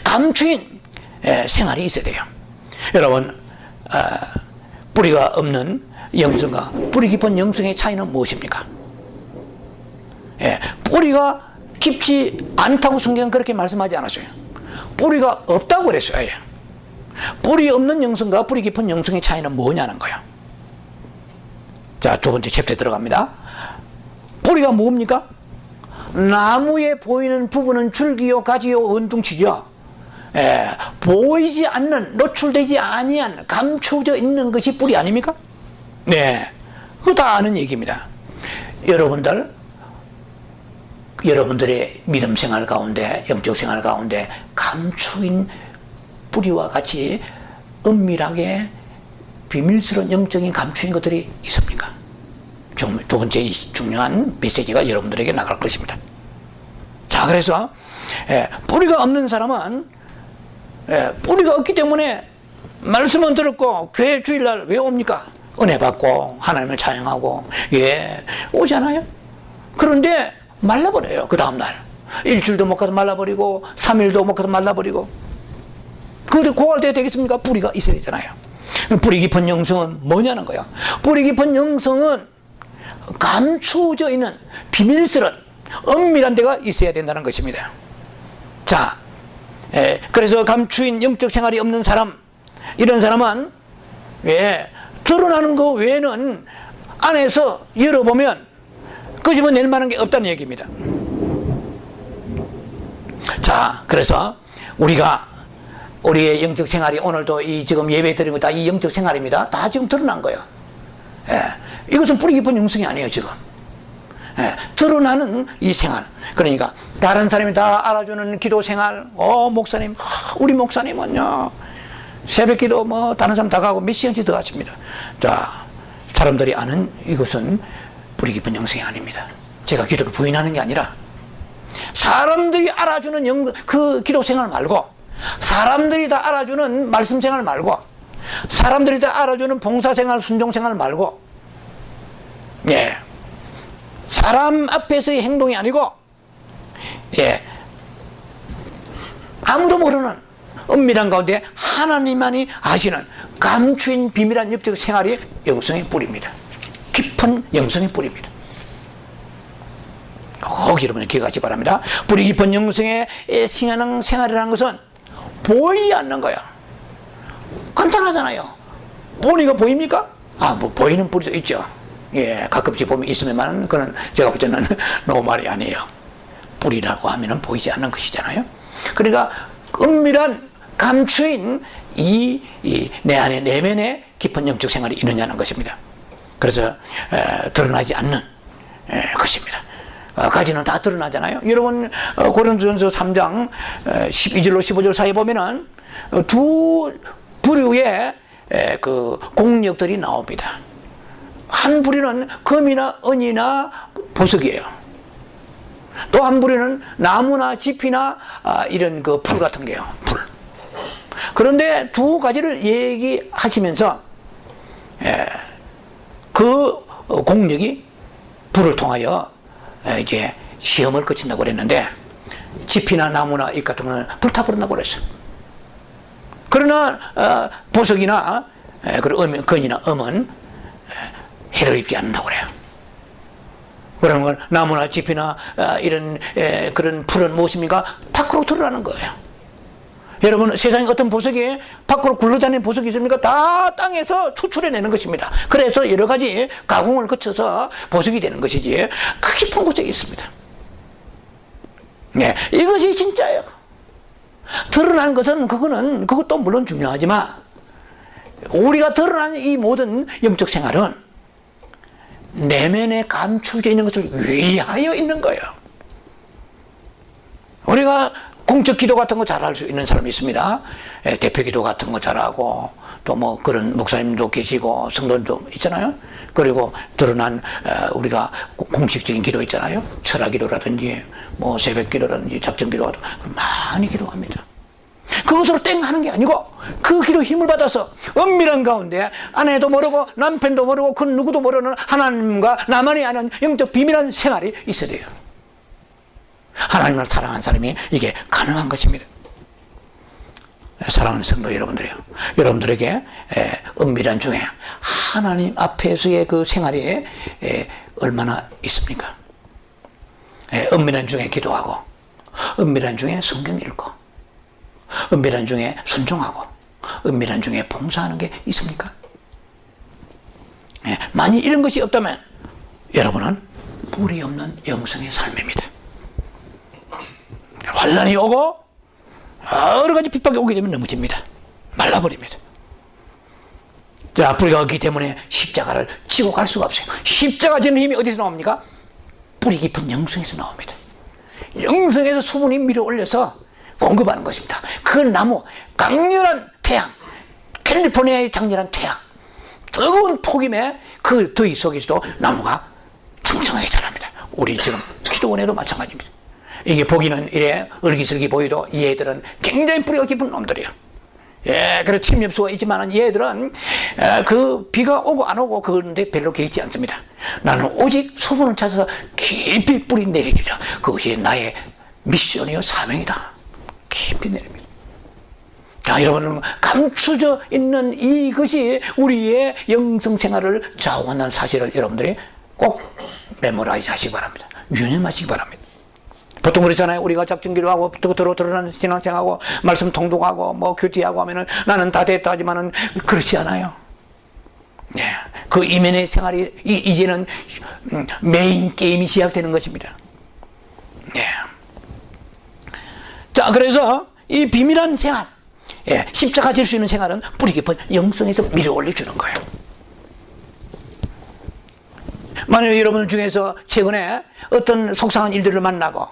감추인 생활이 있어야 돼요. 여러분 뿌리가 없는 영성과 뿌리 깊은 영성의 차이는 무엇입니까? 뿌리가 깊지 않다고 성경은 그렇게 말씀하지 않았어요. 뿌리가 없다고 그랬어요. 뿌리 없는 영성과 뿌리 깊은 영성의 차이는 뭐냐는 거예요. 자, 두 번째 챕터에 들어갑니다. 뿌리가 뭡니까? 나무에 보이는 부분은 줄기요, 가지요, 은둥치죠. 보이지 않는, 노출되지 아니한, 감추어져 있는 것이 뿌리 아닙니까? 네, 그거 다 아는 얘기입니다. 여러분들의 믿음 생활 가운데, 영적 생활 가운데 감추인 뿌리와 같이 은밀하게 비밀스러운 영적인 감추인 것들이 있습니까? 두 번째 중요한 메시지가 여러분들에게 나갈 것입니다. 자, 그래서 뿌리가 없는 사람은 뿌리가 없기 때문에 말씀은 들었고 교회 주일날 왜 옵니까? 은혜 받고 하나님을 찬양하고 오잖아요. 그런데 말라버려요. 그 다음날 일주일도 못 가서 말라버리고 3일도 못 가서 말라버리고. 그런데 고갈 때 되겠습니까? 뿌리가 있어야 되잖아요. 뿌리 깊은 영성은 뭐냐는 거야. 뿌리 깊은 영성은 감추어져 있는 비밀스러운 은밀한 데가 있어야 된다는 것입니다. 자, 그래서 감추인 영적 생활이 없는 사람, 이런 사람은 왜? 드러나는 거 외에는 안에서 열어보면 끄집어낼 만한 게 없다는 얘기입니다. 자, 그래서 우리의 영적 생활이 오늘도 이 지금 예배 드리는 거 다 이 영적 생활입니다. 다 지금 드러난 거예요. 예, 이것은 뿌리 깊은 영성이 아니에요, 지금. 예, 드러나는 이 생활. 그러니까 다른 사람이 다 알아주는 기도 생활. 목사님, 우리 목사님은요 새벽 기도 뭐 다른 사람 다 가고 몇 시간씩 더 하십니다. 자, 사람들이 아는 이것은 뿌리 깊은 영성이 아닙니다. 제가 기도를 부인하는 게 아니라 사람들이 알아주는 그 기도 생활 말고, 사람들이 다 알아주는 말씀 생활 말고, 사람들이 다 알아주는 봉사 생활, 순종 생활 말고, 예, 사람 앞에서의 행동이 아니고, 예, 아무도 모르는 은밀한 가운데 하나님만이 아시는 감추인 비밀한 영적 생활이 영성의 뿌리입니다. 깊은 영성의 뿌리입니다. 꼭 여러분이 기억하시기 바랍니다. 뿌리 깊은 영성의 생활이라는 것은 보이지 않는 거야. 간단하잖아요. 뿌리가 보입니까? 뭐 보이는 뿌리도 있죠. 예, 가끔씩 보면 있으면만, 그건 제가 볼 때는 너무 말이 아니에요. 뿌리라고 하면은 보이지 않는 것이잖아요. 그러니까 은밀한 감추인 내 안에 내면의 깊은 영적 생활이 있느냐는 것입니다. 그래서 드러나지 않는 것입니다. 가지는 다 드러나잖아요. 여러분 고린도전서 3장 12절로 15절 사이에 보면은 두 부류의 그 공력들이 나옵니다. 한 부류는 금이나 은이나 보석이에요. 또 한 부류는 나무나 짚이나 이런 그 풀 같은 게요. 풀. 그런데 두 가지를 얘기하시면서 그 공력이 불을 통하여 이제 시험을 거친다고 그랬는데, 짚이나 나무나 이 같은 거는 불타버린다고 그랬어요. 그러나 보석이나 금이나 음은 해를 입지 않는다고 그래요. 그러면 나무나 짚이나 이런 그런 풀은 무엇입니까? 밖으로 드러나는 거예요. 여러분, 세상에 어떤 보석이 밖으로 굴러다니는 보석이 있습니까? 다 땅에서 추출해내는 것입니다. 그래서 여러 가지 가공을 거쳐서 보석이 되는 것이지, 그 깊은 곳에 있습니다. 네, 이것이 진짜예요. 드러난 것은 그것도 물론 중요하지만, 우리가 드러난 이 모든 영적 생활은 내면에 감추져 있는 것을 위하여 있는 거예요. 우리가 공적 기도 같은 거 잘할 수 있는 사람이 있습니다. 대표 기도 같은 거 잘하고, 또 뭐 그런 목사님도 계시고 성도도 있잖아요. 그리고 드러난 우리가 공식적인 기도 있잖아요. 철학 기도라든지 뭐 새벽 기도라든지 작정 기도도 많이 기도합니다. 그것으로 땡 하는 게 아니고, 그 기도 힘을 받아서 은밀한 가운데 아내도 모르고 남편도 모르고 그 누구도 모르는 하나님과 나만이 아는 영적 비밀한 생활이 있어야 돼요. 하나님을 사랑하는 사람이 이게 가능한 것입니다. 사랑하는 성도 여러분들이요, 여러분들에게 은밀한 중에 하나님 앞에서의 그 생활이 얼마나 있습니까? 은밀한 중에 기도하고, 은밀한 중에 성경 읽고, 은밀한 중에 순종하고, 은밀한 중에 봉사하는 게 있습니까? 만약 이런 것이 없다면 여러분은 뿌리 없는 영성의 삶입니다. 환난이 오고 여러 가지 핍박이 오게 되면 넘어집니다. 말라버립니다. 자, 뿌리가 없기 때문에 십자가를 지고 갈 수가 없어요. 십자가 지는 힘이 어디서 나옵니까? 뿌리 깊은 영성에서 나옵니다. 영성에서 수분이 밀어 올려서 공급하는 것입니다. 그 나무, 강렬한 태양, 캘리포니아의 장렬한 태양, 뜨거운 폭임의 그 더위 속에서도 나무가 청청하게 자랍니다. 우리 지금 기도원에도 마찬가지입니다. 이게 보기는 이래 얼기설기 보여도 얘들은 굉장히 뿌리가 깊은 놈들이야. 그래서 침엽수가 있지만 얘들은 그 비가 오고 안 오고 그런데 별로 개의치 않습니다. 나는 오직 수분을 찾아서 깊이 뿌리 내리리라. 그것이 나의 미션이요 사명이다. 깊이 내립니다. 자, 여러분, 감추져 있는 이것이 우리의 영성 생활을 좌우한다는 사실을 여러분들이 꼭 메모라이즈 하시기 바랍니다. 유념하시기 바랍니다. 보통 그러잖아요. 우리가 작정기도 하고 드러나는 신앙생활하고 말씀 통독하고 뭐 큐티하고 하면은 나는 다 됐다 하지만은 그렇지 않아요. 예, 그 이면의 생활이 이제는 메인 게임이 시작되는 것입니다. 예. 자, 그래서 이 비밀한 생활, 예, 십자가 질 수 있는 생활은 뿌리 깊은 영성에서 밀어 올려주는 거예요. 만약 여러분 중에서 최근에 어떤 속상한 일들을 만나고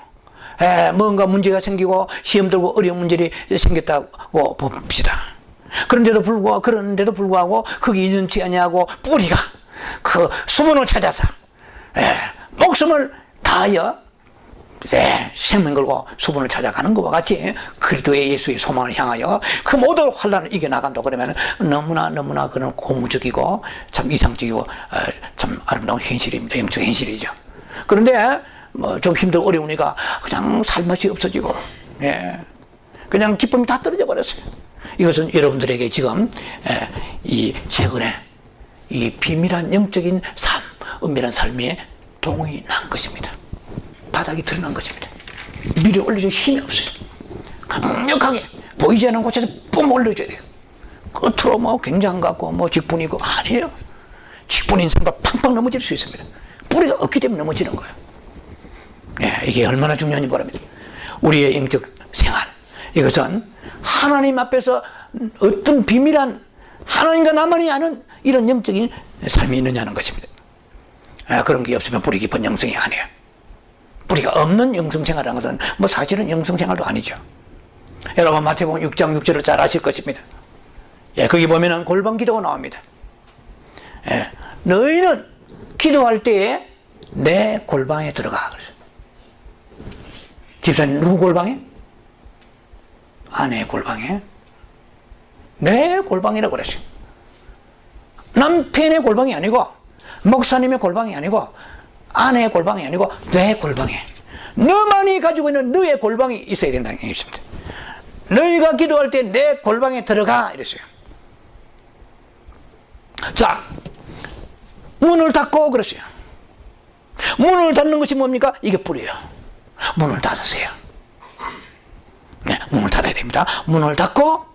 뭔가 문제가 생기고 시험 들고 어려운 문제들이 생겼다고 봅시다. 그런데도 불구하고 그게 있는지 아니하고 뿌리가 그 수분을 찾아서 목숨을 다하여 생명 걸고 수분을 찾아가는 것과 같이 그리스도의 예수의 소망을 향하여 그 모든 환난을 이겨나간다 그러면 너무나 그런 고무적이고 참 이상적이고 참 아름다운 현실입니다. 영적 현실이죠. 그런데 뭐 좀 힘들고 어려우니까 그냥 살맛이 없어지고 그냥 기쁨이 다 떨어져 버렸어요. 이것은 여러분들에게 지금 이 최근에 이 비밀한 영적인 삶, 은밀한 삶에 동이 난 것입니다. 바닥이 드러난 것입니다. 밀어 올려줄 힘이 없어요. 강력하게 보이지 않는 곳에서 뿜 올려줘야 돼요. 끝으로 뭐 굉장한 것 같고 뭐 직분이고 아니에요. 직분인 사람도 팡팡 넘어질 수 있습니다. 뿌리가 없기 때문에 넘어지는 거예요. 이게 얼마나 중요한지 모릅니다. 우리의 영적 생활, 이것은 하나님 앞에서 어떤 비밀한 하나님과 나만이 아는 이런 영적인 삶이 있느냐는 것입니다. 그런 게 없으면 뿌리 깊은 영성이 아니에요. 뿌리가 없는 영성생활이라는 것은 뭐 사실은 영성생활도 아니죠. 여러분 마태복음 6장 6절을 잘 아실 것입니다. 거기 보면은 골방 기도가 나옵니다. 너희는 기도할 때에 내 골방에 들어가. 집사님 누구 골방에? 아내 골방에? 내 골방이라고 그랬어요. 남편의 골방이 아니고 목사님의 골방이 아니고 아내의 골방이 아니고 내 골방에 너만이 가지고 있는 너의 골방이 있어야 된다는 얘기입니다. 너희가 기도할 때 내 골방에 들어가 이랬어요. 자, 문을 닫고 그랬어요. 문을 닫는 것이 뭡니까? 이게 뿌리예요. 문을 닫으세요. 문을 닫아야 됩니다. 문을 닫고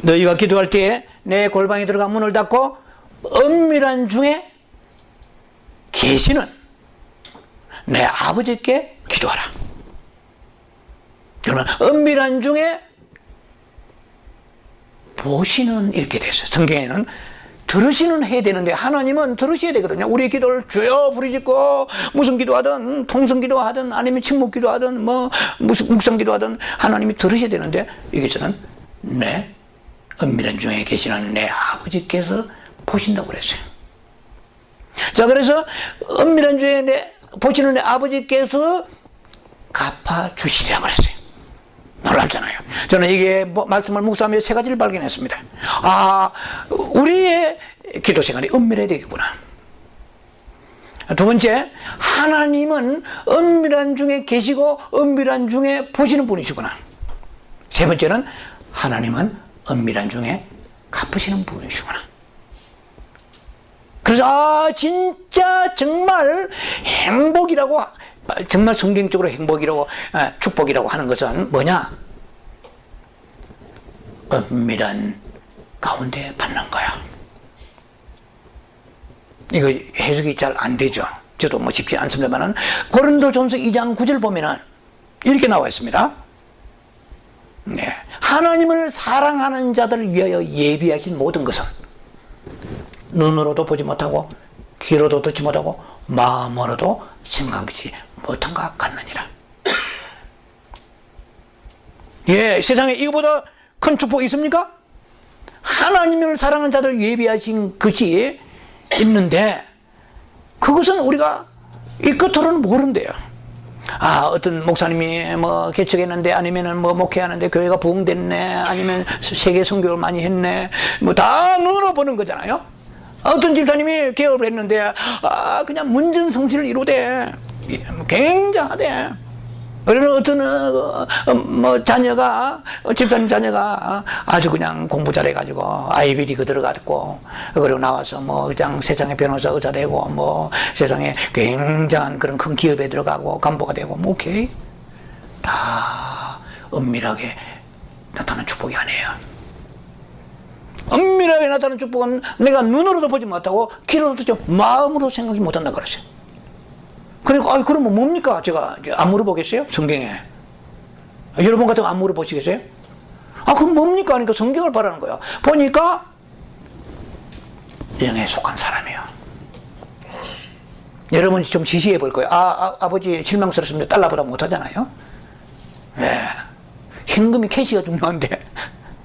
너희가 기도할 때 내 골방에 들어가 문을 닫고 은밀한 중에 계시는 내 아버지께 기도하라. 그러면 은밀한 중에 보시는 이렇게 됐어요. 성경에는 들으시는 해야 되는데 하나님은 들으셔야 되거든요. 우리 기도를 주여 부르짖고 무슨 기도하든 통성 기도하든 아니면 침묵 기도하든 뭐 무슨 묵상 기도하든 하나님이 들으셔야 되는데 여기서는 내 은밀한 중에 계시는 내 아버지께서 보신다고 그랬어요. 자, 그래서 은밀한 중에 보시는 내 아버지께서 갚아주시리라고 그랬어요. 놀랍잖아요. 저는 이게 말씀을 묵상하며 세 가지를 발견했습니다. 우리의 기도 생활이 은밀해야 되겠구나. 두 번째, 하나님은 은밀한 중에 계시고 은밀한 중에 보시는 분이시구나. 세 번째는 하나님은 은밀한 중에 갚으시는 분이시구나. 그래서 진짜 정말 행복이라고, 정말 성경적으로 행복이라고 축복이라고 하는 것은 뭐냐? 은밀한 가운데 받는 거야. 이거 해석이 잘 안 되죠. 저도 뭐 쉽지 않습니다만은 고린도전서 2장 9절 보면은 이렇게 나와 있습니다. 하나님을 사랑하는 자들을 위하여 예비하신 모든 것은 눈으로도 보지 못하고 귀로도 듣지 못하고 마음으로도 생각지 못한 것 같느니라. 세상에 이거보다 큰 축복이 있습니까? 하나님을 사랑하는 자들을 예비하신 것이 있는데 그것은 우리가 이 끝으로는 모른대요. 어떤 목사님이 뭐 개척했는데 아니면은 뭐 목회하는데 교회가 부흥됐네 아니면 세계 선교를 많이 했네 뭐 다 눈으로 보는 거잖아요. 어떤 집사님이 개업을 했는데 그냥 문전성시를 이루대. 굉장하대. 그러면 어떤 자녀가 집사님 자녀가 아주 그냥 공부 잘해가지고 아이비리그 들어갔고 그리고 나와서 뭐 그냥 세상에 변호사 의사 되고 뭐 세상에 굉장한 그런 큰 기업에 들어가고 간부가 되고 뭐 오케이 다 은밀하게 나타난 축복이 아니에요. 은밀하게 나타나는 축복은 내가 눈으로도 보지 못하고 귀로도 좀 마음으로 생각이 못한다 그러죠. 그러니까 그러면 뭡니까? 제가 안 물어보겠어요? 성경에 여러분 같은 거 안 물어보시겠어요? 그럼 뭡니까? 하니까 성경을 바라는 거야. 보니까 영에 속한 사람이에요. 여러분이 좀 지시해 볼 거예요. 아버지 실망스럽습니다. 달러보다 못하잖아요. 예. 현금이 캐시가 중요한데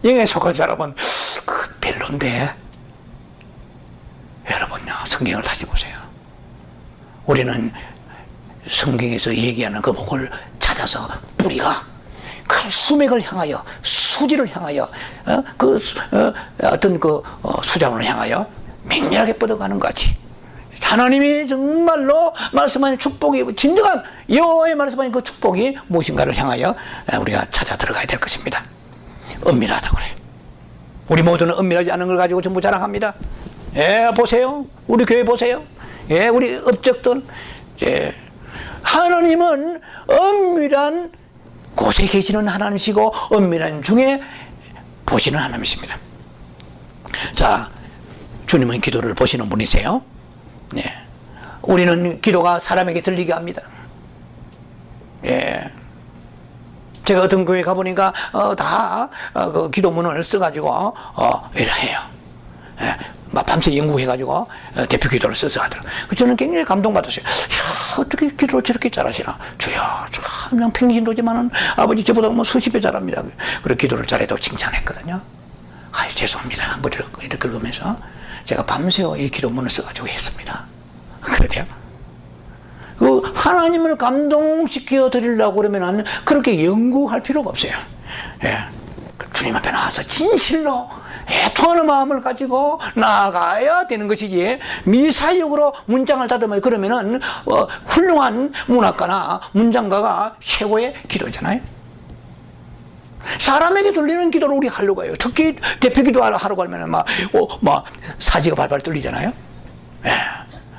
영에 속한 사람은 별론데. 여러분요, 성경을 다시 보세요. 우리는 성경에서 얘기하는 그 목을 찾아서 뿌리가 그 수맥을 향하여, 수지를 향하여, 어떤 수장을 향하여 맹렬하게 뻗어가는 거지. 하나님이 정말로 말씀하신 축복이, 진정한 여호와의 말씀하신 그 축복이 무엇인가를 향하여 우리가 찾아 들어가야 될 것입니다. 은밀하다고 그래. 우리 모두는 은밀하지 않은 걸 가지고 전부 자랑합니다. 예, 보세요. 우리 교회 보세요. 예, 우리 업적들. 예. 하나님은 은밀한 곳에 계시는 하나님이시고 은밀한 중에 보시는 하나님이십니다. 자, 주님은 기도를 보시는 분이세요. 예. 우리는 기도가 사람에게 들리게 합니다. 예. 제가 어떤 교회 가보니까 그 기도문을 써가지고 이래 해요. 예. 막 밤새 연구해가지고 대표 기도를 써서 하더라고요. 저는 굉장히 감동받았어요. 야, 어떻게 기도를 저렇게 잘하시나. 주여, 그냥 평신도지만은 아버지 저보다 뭐 수십 배 잘합니다. 그리고 기도를 잘해도 칭찬했거든요. 죄송합니다. 머리를 이렇게 긁으면서 제가 밤새워 이 기도문을 써가지고 했습니다. 그래요? 그 하나님을 감동시켜 드리려고 그러면은 그렇게 연구할 필요가 없어요. 예. 주님 앞에 나와서 진실로 애통하는 마음을 가지고 나아가야 되는 것이지, 미사역으로 문장을 다듬어요. 그러면은 훌륭한 문학가나 문장가가 최고의 기도잖아요. 사람에게 들리는 기도를 우리 하려고 해요. 특히 대표 기도 하려고 하면은 막 사지가 발발 떨리잖아요. 예.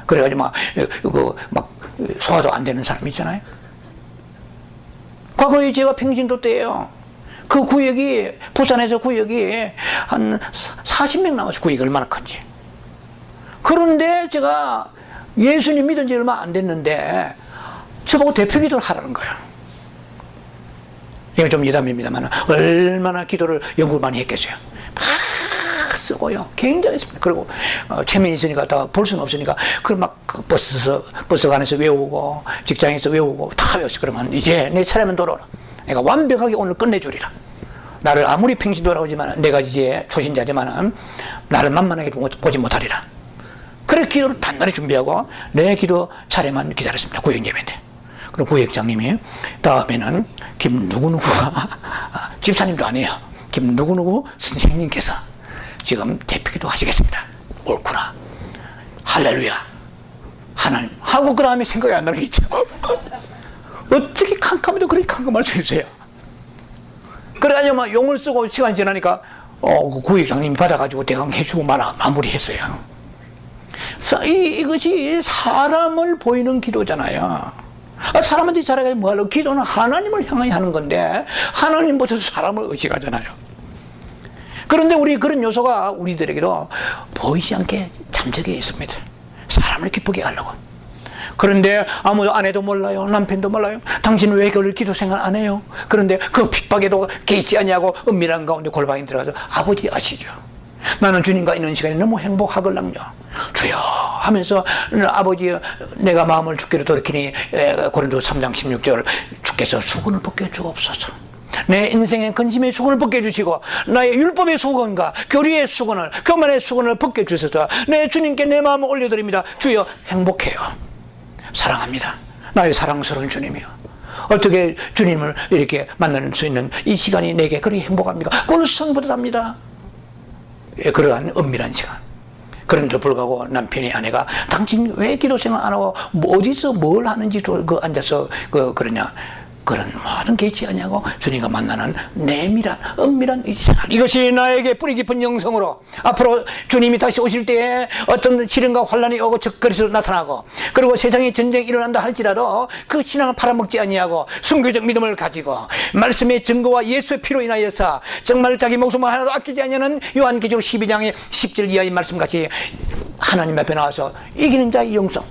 그래가지고 막 소화도 안 되는 사람이 있잖아요. 과거에 제가 평신도 때예요. 그 구역이, 부산에서 구역이 한 40명 남았어요. 구역이 얼마나 큰지. 그런데 제가 예수님 믿은 지 얼마 안 됐는데 저보고 대표 기도를 하라는 거예요. 이건 좀 예담입니다만 얼마나 기도를 연구를 많이 했겠어요. 막 쓰고요. 굉장히 했습니다. 그리고 체면이 있으니까 다 볼 수는 없으니까 그걸 막 버스 안에서 외우고 직장에서 외우고 다 외웠어요. 그러면 이제 내 차례면 돌아오라. 내가 완벽하게 오늘 끝내주리라. 나를 아무리 평신도라고 하지만 내가 이제 초신자지만 나를 만만하게 보지 못하리라. 그래 기도를 단단히 준비하고 내 기도 차례만 기다렸습니다. 구역 예배인데. 그럼 구역장님이 다음에는 김누구누구가 집사님도 아니에요. 김누구누구 선생님께서 지금 대표기도 하시겠습니다. 옳구나. 할렐루야. 하나님 하고 그 다음에 생각이 안 나는 게 있죠. 어떻게 캄캄해도 그렇게 캄캄할 수 있어요. 그래가지고 막 용을 쓰고 시간이 지나니까 그 구역장님이 받아가지고 대강 해주고 마무리했어요. 이것이 사람을 보이는 기도잖아요. 사람한테 잘하게 뭐하려고. 기도는 하나님을 향하여 하는 건데 하나님부터 사람을 의식하잖아요. 그런데 우리 그런 요소가 우리들에게도 보이지 않게 잠적해 있습니다. 사람을 기쁘게 하려고. 그런데 아무도 아내도 몰라요. 남편도 몰라요. 당신은 왜 그걸 기도 생활 안 해요? 그런데 그 핍박에도 개의치 않냐고 은밀한 가운데 골방에 들어가서 아버지 아시죠? 나는 주님과 있는 시간이 너무 행복하걸랑요. 주여 하면서 아버지 내가 마음을 주께로 돌이키니 고린도 3장 16절 주께서 수건을 벗겨주옵소서. 내 인생의 근심의 수건을 벗겨주시고 나의 율법의 수건과 교리의 수건을 교만의 수건을 벗겨주셔서 내 주님께 내 마음을 올려드립니다. 주여 행복해요. 사랑합니다. 나의 사랑스러운 주님이요. 어떻게 주님을 이렇게 만날 수 있는 이 시간이 내게 그리 행복합니까? 그건 성보다 답니다. 그러한 은밀한 시간. 그런데도 불구하고 남편이 아내가 당신 왜 기도 생활 안 하고 어디서 뭘 하는지 앉아서 그러냐. 그런 모든 개의치 아니하고 주님과 만나는 내밀한 은밀한 이 생활, 이것이 나에게 뿌리 깊은 영성으로 앞으로 주님이 다시 오실 때에 어떤 시련과 환란이 오고 적그리스도 나타나고, 그리고 세상에 전쟁이 일어난다 할지라도 그 신앙을 팔아먹지 아니하고 순교적 믿음을 가지고 말씀의 증거와 예수의 피로 인하여서 정말 자기 목숨을 하나도 아끼지 아니하는 요한계시록 12장의 10절 이하의 말씀같이 하나님 앞에 나와서 이기는 자의 영성,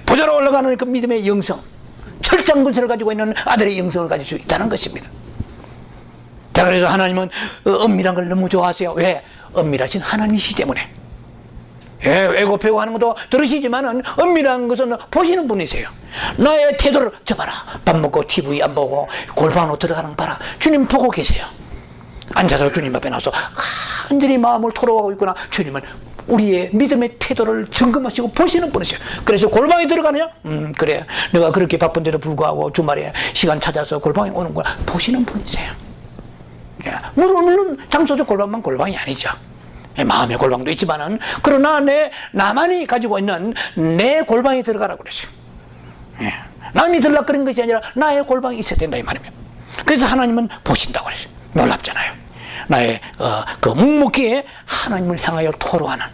보좌로 올라가는 그 믿음의 영성, 철장 군사를 가지고 있는 아들의 영성을 가질 수 있다는 것입니다. 자, 그래서 하나님은 은밀한 걸 너무 좋아하세요. 왜? 은밀하신 하나님이시기 때문에. 왜곡하고 하는 것도 들으시지만은 은밀한 것은 보시는 분이세요. 나의 태도를 봐라. 밥 먹고 TV 안 보고 골방으로 들어가는 거 봐라. 주님 보고 계세요. 앉아서 주님 앞에 나와서 간절히 마음을 토로하고 있구나. 주님은 우리의 믿음의 태도를 점검하시고 보시는 분이세요. 그래서 골방에 들어가느냐? 그래, 내가 그렇게 바쁜데도 불구하고 주말에 시간 찾아서 골방에 오는 거야. 보시는 분이세요. 물론 장소적 골방만 골방이 아니죠. 마음의 골방도 있지만은, 그러나 나만이 가지고 있는 내 골방에 들어가라고 그랬어요. 남이 들락거리는 것이 아니라 나의 골방이 있어야 된다 이 말입니다. 그래서 하나님은 보신다고 그랬어요. 놀랍잖아요. 나의 그 묵묵히 하나님을 향하여 토로하는,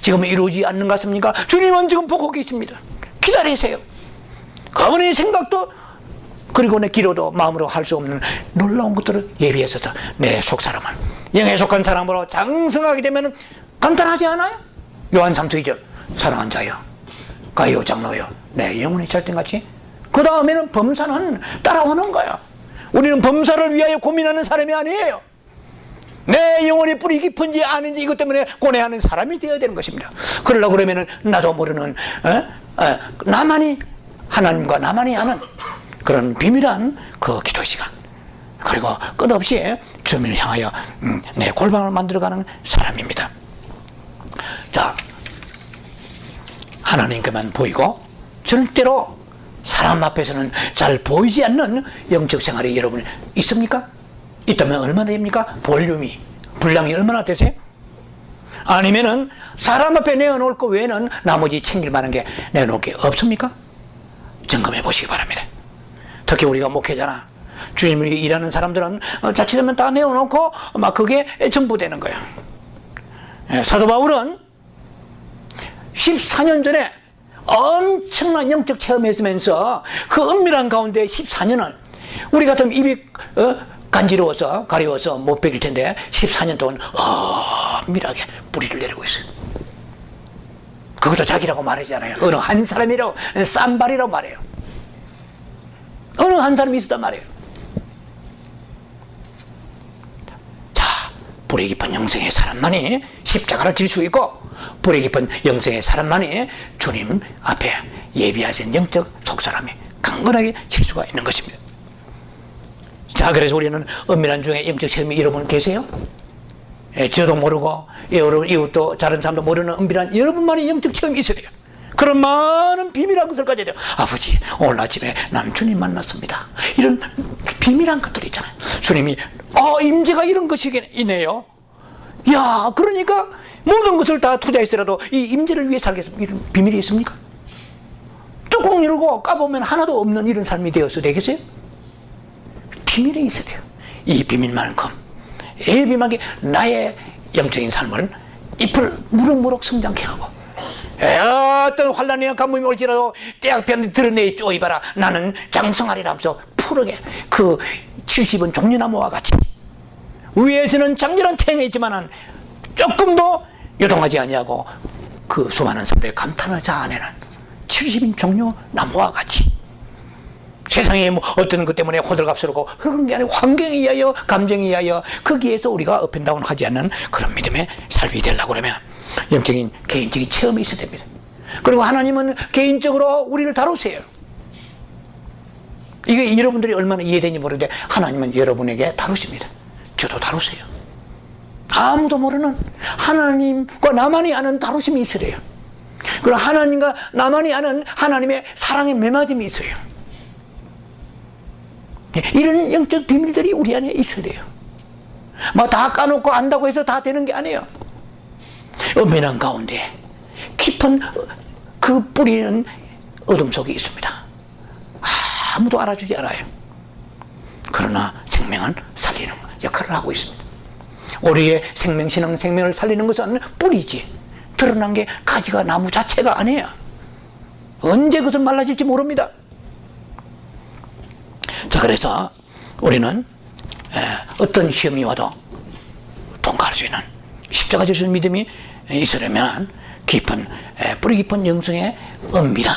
지금 이루어지지 않는 것 같습니까? 주님은 지금 보고 계십니다. 기다리세요. 그분의 생각도 그리고 내 기도도 마음으로 할 수 없는 놀라운 것들을 예비해서 내 속사람은 영에 속한 사람으로 장성하게 되면 간단하지 않아요? 요한 3서 2절, 사랑한 자여 가요 장로여 내 영혼이 찰땐같이. 그 다음에는 범사는 따라오는 거야. 우리는 범사를 위하여 고민하는 사람이 아니에요. 내 영혼이 뿌리 깊은지 아닌지 이것 때문에 고뇌하는 사람이 되어야 되는 것입니다. 그러려고 그러면은 나도 모르는 나만이, 하나님과 나만이 아는 그런 비밀한 그 기도 시간, 그리고 끝없이 주님을 향하여 내 골방을 만들어가는 사람입니다. 자, 하나님께만 보이고 절대로 사람 앞에서는 잘 보이지 않는 영적 생활이 여러분 있습니까? 있다면 얼마나 됩니까? 볼륨이, 분량이 얼마나 되세요? 아니면은 사람 앞에 내어놓을 거 외에는 나머지 챙길 만한 게 내어놓을 게 없습니까? 점검해 보시기 바랍니다. 특히 우리가 목회자나 주님을 일하는 사람들은 자칫하면 다 내어놓고 막 그게 전부 되는 거야. 사도 바울은 14년 전에 엄청난 영적 체험을 했으면서 그 은밀한 가운데 14년을 우리 같으면 입이 간지러워서 가려워서 못 베길 텐데 14년 동안 은밀하게 뿌리를 내리고 있어요. 그것도 자기라고 말하잖아요. 어느 한 사람이라고, 쌈발이라고 말해요. 어느 한 사람이 있었단 말이에요. 자, 뿌리 깊은 영성의 사람만이 십자가를 질 수 있고, 뿌리 깊은 영성의 사람만이 주님 앞에 예비하신 영적 속사람이 강건하게 칠 수가 있는 것입니다. 자, 그래서 우리는 은밀한 중에 영적 체험이 여러분 계세요? 저도 모르고 이웃도 다른 사람도 모르는 은밀한 여러분만의 영적 체험이 있어야 돼요. 그런 많은 비밀한 것을 가져야 돼요. 아버지, 오늘 아침에 난 주님 만났습니다. 이런 비밀한 것들이 있잖아요. 주님이 임재가 이런 것이네요. 야, 그러니까 모든 것을 다 투자했으라도 이 임재를 위해 살겠습니다. 이런 비밀이 있습니까? 뚜껑 열고 까보면 하나도 없는 이런 삶이 되어서 되겠어요? 비밀이 있어야 돼요. 이 비밀만큼 예비하게 나의 영적인 삶을 잎을 무럭무럭 성장케 하고, 어떤 환란이나 가뭄이 올지라도 떼약볕에 드러내 쪼이봐라 나는 장성하리라면서 푸르게 그 70은 종려나무와 같이 위에서는 장렬한 태양이 있지만은 조금도 요동하지 아니하고 그 수많은 사람들의 감탄을 자아내는 70인 종려나무와 같이, 세상에 뭐 어떤 것 때문에 호들갑스럽고 그런 게 아니고 환경에 의하여 감정에 의하여 거기에서 우리가 업앤다운 하지 않는 그런 믿음의 삶이 되려고 그러면 영적인 개인적인 체험이 있어야 됩니다. 그리고 하나님은 개인적으로 우리를 다루세요. 이게 여러분들이 얼마나 이해되는지 모르는데 하나님은 여러분에게 다루십니다. 저도 다루세요. 아무도 모르는 하나님과 나만이 아는 다루심이 있으래요. 그리고 하나님과 나만이 아는 하나님의 사랑의 매맞음이 있어요. 이런 영적 비밀들이 우리 안에 있어야 돼요. 뭐 다 까놓고 안다고 해서 다 되는 게 아니에요. 은밀한 가운데 깊은 그 뿌리는 어둠 속에 있습니다. 아무도 알아주지 않아요. 그러나 생명은 살리는 역할을 하고 있습니다. 우리의 생명신앙, 생명을 살리는 것은 뿌리지, 드러난 게 가지가 나무 자체가 아니에요. 언제 그것은 말라질지 모릅니다. 자, 그래서 우리는 어떤 시험이 와도 통과할 수 있는 십자가 지신 믿음이 있으려면 깊은 뿌리 깊은 영성의 은밀한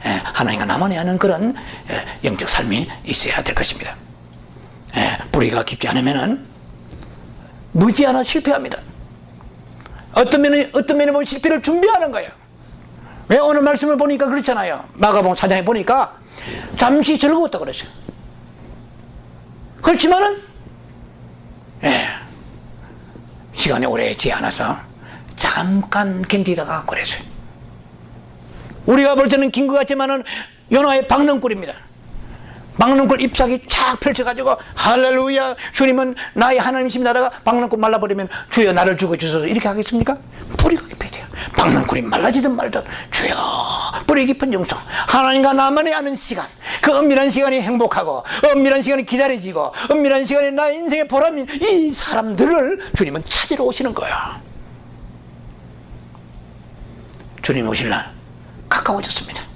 하나님과 나만이 하는 그런 영적 삶이 있어야 될 것입니다. 뿌리가 깊지 않으면은 무지하나 실패합니다. 어떤 면에 보면 실패를 준비하는 거예요. 왜? 오늘 말씀을 보니까 그렇잖아요. 마가복음 4장에 보니까 잠시 즐거웠다 그랬어요. 그렇지만은 시간이 오래 지지 않아서 잠깐 견디다가 그랬어요. 우리가 볼 때는 긴 것 같지만은 요나의 박능꿀입니다. 박능꿀 잎사귀 쫙 펼쳐가지고 할렐루야 주님은 나의 하나님이십니다 하다가 박능꿀 말라버리면 주여 나를 죽어주소서 이렇게 하겠습니까? 뿌리가 깊어야 돼요. 박능꿀이 말라지든 말든 주여 뿌리 깊은 영성 하나님과 나만이 아는 시간, 그 은밀한 시간이 행복하고 은밀한 시간이 기다려지고 은밀한 시간이 나의 인생의 보람인 이 사람들을 주님은 찾으러 오시는 거야. 주님 오실 날 가까워졌습니다.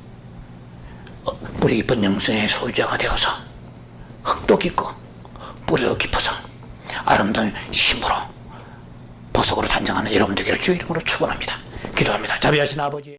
뿌리 깊은 영성의 소유자가 되어서 흙도 깊고 뿌리도 깊어서 아름다운 힘으로 보석으로 단장하는 여러분 되기를 주의 이름으로 축원합니다. 기도합니다. 자비하신 아버지.